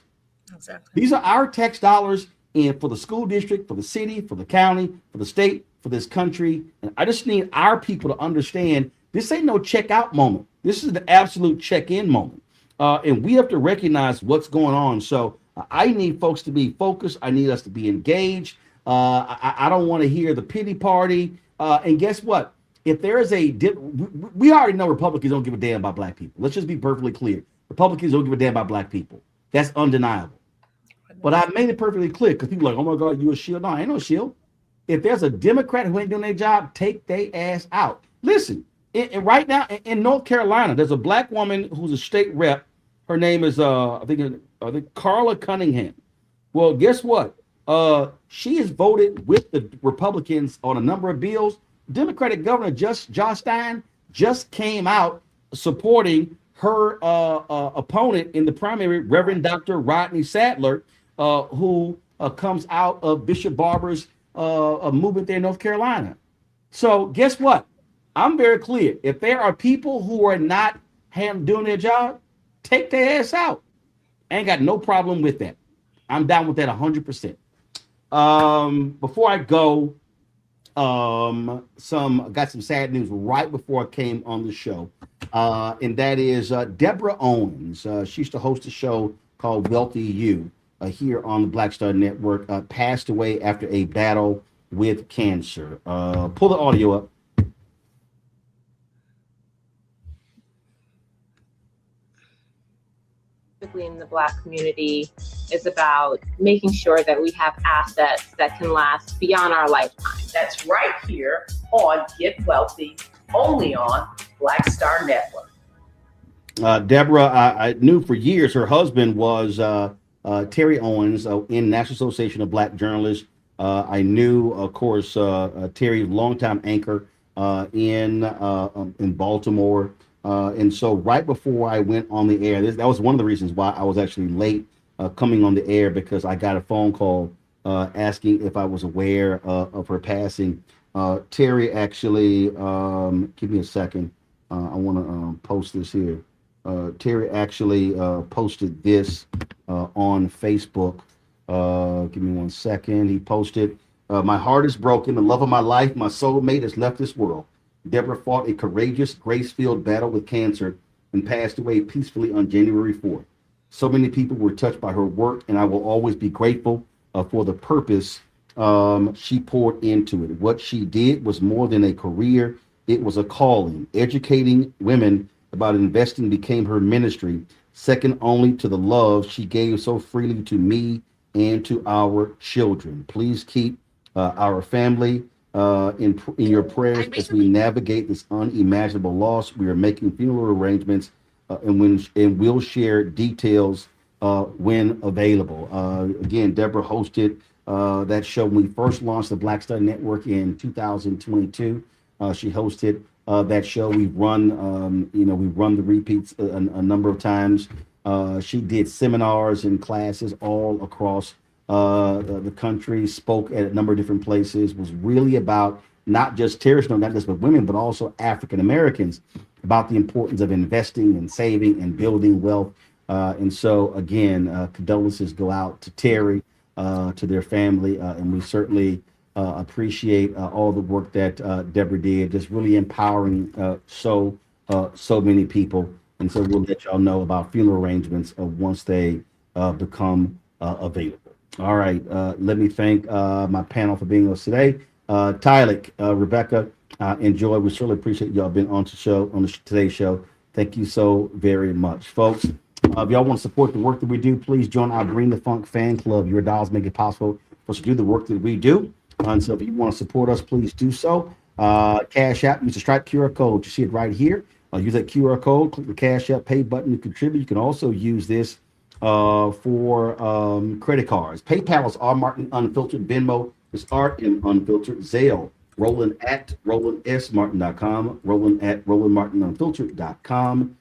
Exactly. These are our tax dollars, and for the school district, for the city, for the county, for the state, for this country. And I just need our people to understand this ain't no check out moment. This is the absolute check in moment. And we have to recognize what's going on. So I need folks to be focused. I need us to be engaged. I don't want to hear the pity party. And guess what? If there is we already know Republicans don't give a damn about Black people. Let's just be perfectly clear. Republicans don't give a damn about Black people. That's undeniable. But I made it perfectly clear because people are like, "Oh my God, you a shield?" No, I ain't no shield. If there's a Democrat who ain't doing their job, take their ass out. Listen, right now in North Carolina, there's a Black woman who's a state rep. Her name is I think Carla Cunningham. Well, guess what? She has voted with the Republicans on a number of bills. Democratic Governor Josh Stein just came out supporting her opponent in the primary, Reverend Dr. Rodney Sadler, who comes out of Bishop Barber's movement there in North Carolina. So guess what? I'm very clear. If there are people who are not doing their job, take their ass out. I ain't got no problem with that. I'm down with that 100%. Before I go, got some sad news right before I came on the show. And that is Deborah Owens. She used to host a show called Wealthy You here on the Black Star Network, passed away after a battle with cancer. Pull the audio up. In the Black community is about making sure that we have assets that can last beyond our lifetime. That's right here on Get Wealthy, only on Black Star Network. Deborah, I knew for years her husband was Terry Owens in National Association of Black Journalists. I knew, of course, Terry's longtime anchor in Baltimore. And so right before I went on the air, that was one of the reasons why I was actually late coming on the air, because I got a phone call asking if I was aware of her passing. Terry actually, give me a second. I want to post this here. Terry actually posted this on Facebook. Give me 1 second. He posted, my heart is broken. The love of my life, my soulmate, has left this world. Deborah fought a courageous, grace-filled battle with cancer and passed away peacefully on January 4th. So many people were touched by her work, and I will always be grateful for the purpose she poured into it. What she did was more than a career. It was a calling. Educating women about investing became her ministry, second only to the love she gave so freely to me and to our children. Please keep our family in your prayers as we navigate this unimaginable loss. We are making funeral arrangements and we'll share details when available. Again, Deborah hosted that show when we first launched the Black Star Network in 2022. She hosted that show. We've run, we've run the repeats a number of times. She did seminars and classes all across the country, spoke at a number of different places, was really about not just terrorists, not just with women, but also African Americans, about the importance of investing and saving and building wealth. And so, again, condolences go out to Terry, to their family, and we certainly appreciate all the work that Deborah did, just really empowering so many people. And so we'll let y'all know about funeral arrangements once they become available. All right, let me thank my panel for being with us today. Tylik, Rebecca, and Joy, we certainly appreciate y'all being on the show, on today's show. Thank you so very much, folks. If y'all want to support the work that we do, please join our Bring the Funk fan club. Your dollars make it possible for us to do the work that we do. And so if you want to support us, please do so. Cash App, use the Stripe QR code. You see it right here. Use that QR code, click the Cash App pay button to contribute. You can also use this for credit cards. PayPal is R Martin Unfiltered. Venmo is RM Unfiltered. Zelle, Roland at RolandSMartin.com. Roland at RolandMartinUnfiltered.com.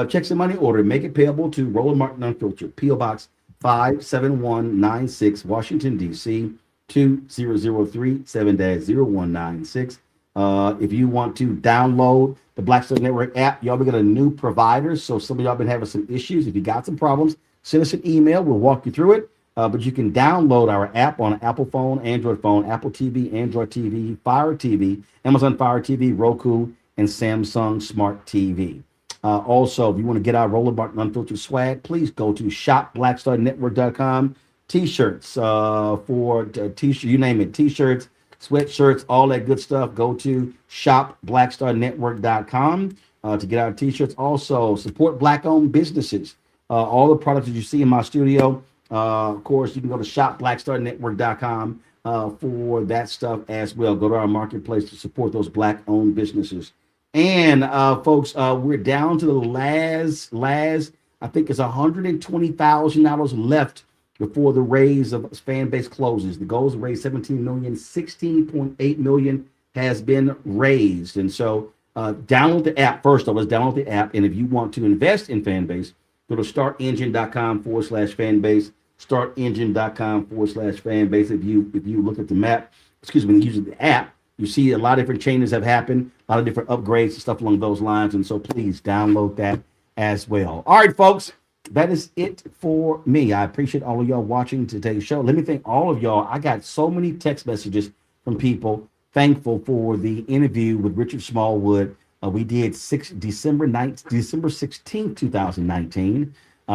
Checks and money order. Make it payable to Roland Martin Unfiltered. P.O. Box 57196, Washington, D.C. 2003 7-0196. If you want to download the Black Star Network app, y'all, we got a new provider. So some of y'all been having some issues. If you got some problems, send us an email. We'll walk you through it. But you can download our app on an Apple phone, Android phone, Apple TV, Android TV, Fire TV, Amazon Fire TV, Roku, and Samsung Smart TV. Also, if you want to get our Roland Martin Unfiltered swag, please go to shopblackstarnetwork.com. T-shirts for t-shirt, you name it, t-shirts, sweatshirts, all that good stuff. Go to shopblackstarnetwork.com to get our t-shirts. Also, support Black-owned businesses. All the products that you see in my studio, of course, you can go to shopblackstarnetwork.com for that stuff as well. Go to our marketplace to support those Black-owned businesses. And folks, we're down to the last, I think it's $120,000 left before the raise of fan base closes. The goal is to raise 17 million, 16.8 million has been raised. And so download the app first. Let's download the app. And if you want to invest in fan base, go to startengine.com/fan base, startengine.com/fan base. If you look at the map, using the app, you see a lot of different changes have happened, a lot of different upgrades and stuff along those lines. And so please download that as well. All right, folks. That is it for me. I appreciate all of y'all watching today's show. Let me thank all of y'all. I got so many text messages from people thankful for the interview with Richard Smallwood. We did December 16th, 2019.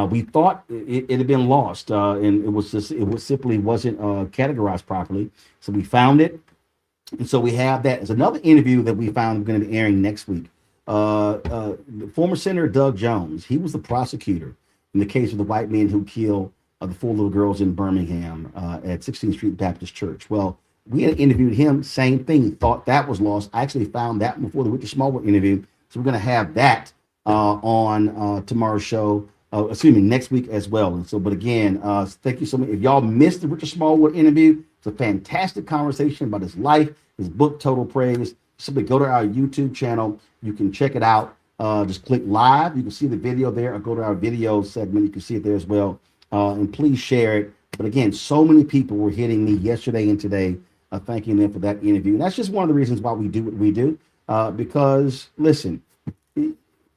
We thought it had been lost, and it simply wasn't categorized properly. So we found it, and so we have that. There's another interview that we found going to be airing next week. Former Senator Doug Jones. He was the prosecutor in the case of the white men who killed the 4 little girls in Birmingham at 16th Street Baptist Church. Well, we had interviewed him, same thing, thought that was lost. I actually found that before the Richard Smallwood interview. So we're going to have that on tomorrow's show next week as well. And so, but again, thank you so much. If y'all missed the Richard Smallwood interview, it's a fantastic conversation about his life, his book, Total Praise. Simply go to our YouTube channel. You can check it out. Just click live. You can see the video there, or go to our video segment. You can see it there as well. And please share it. But again, so many people were hitting me yesterday and today, thanking them for that interview. And that's just one of the reasons why we do what we do. Because listen,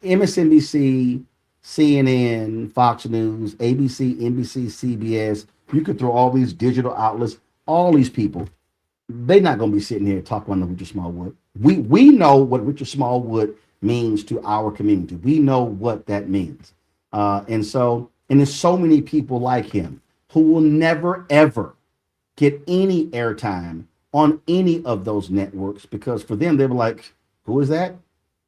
MSNBC, CNN, Fox News, ABC, NBC, CBS, you could throw all these digital outlets, all these people, they're not going to be sitting here talking about Richard Smallwood. We know what Richard Smallwood means to our community. We know what that means. And there's so many people like him who will never, ever get any airtime on any of those networks, because for them, they were like, who is that?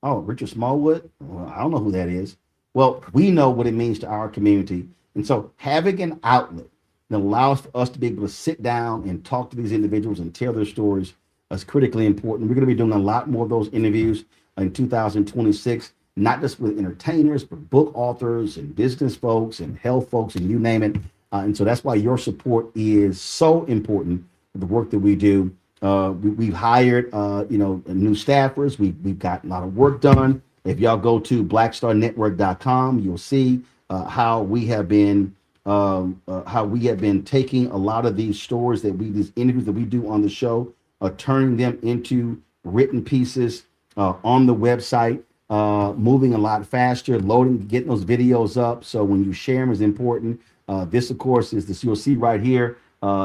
Oh, Richard Smallwood? Well, I don't know who that is. Well, we know what it means to our community. And so having an outlet that allows us to be able to sit down and talk to these individuals and tell their stories is critically important. We're going to be doing a lot more of those interviews in 2026, not just with entertainers, but book authors and business folks and health folks and you name it. And so that's why your support is so important for the work that we do. We've hired, new staffers. We've got a lot of work done. If y'all go to blackstarnetwork.com, you'll see how we have been taking a lot of these stories these interviews that we do on the show, turning them into written pieces on the website, moving a lot faster, getting those videos up. So when you share them is important. This, of course, is this you'll see right here.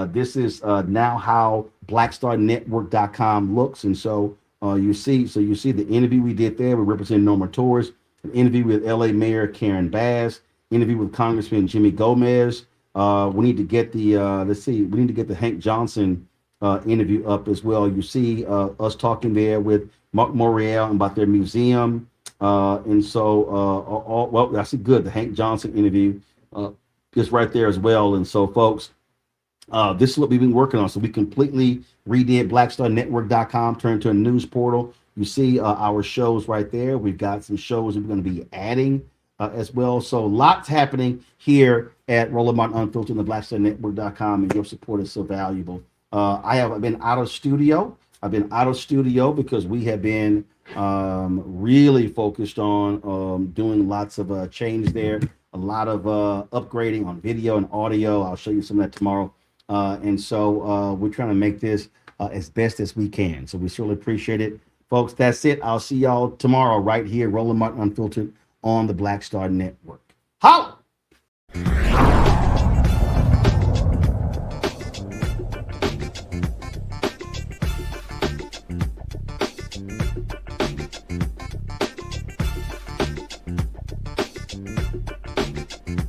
This is now how blackstarnetwork.com looks. And so you see the interview we did there. We represent Norma Torres, an interview with LA Mayor Karen Bass, interview with Congressman Jimmy Gomez. We need to get the Hank Johnson interview up as well. You see us talking there with Mark Morial about their museum. I see good. The Hank Johnson interview is right there as well. And so, folks, this is what we've been working on. So we completely redid blackstarnetwork.com, turned to a news portal. You see our shows right there. We've got some shows that we're going to be adding as well. So lots happening here at Roland Martin Unfiltered and the blackstarnetwork.com, and your support is so valuable. I've been out of studio. Because we have been really focused on doing lots of change there, a lot of upgrading on video and audio. I'll show you some of that tomorrow. And so we're trying to make this as best as we can. So we certainly appreciate it. Folks, that's it. I'll see y'all tomorrow right here, Roland Martin Unfiltered on the Black Star Network. Holla!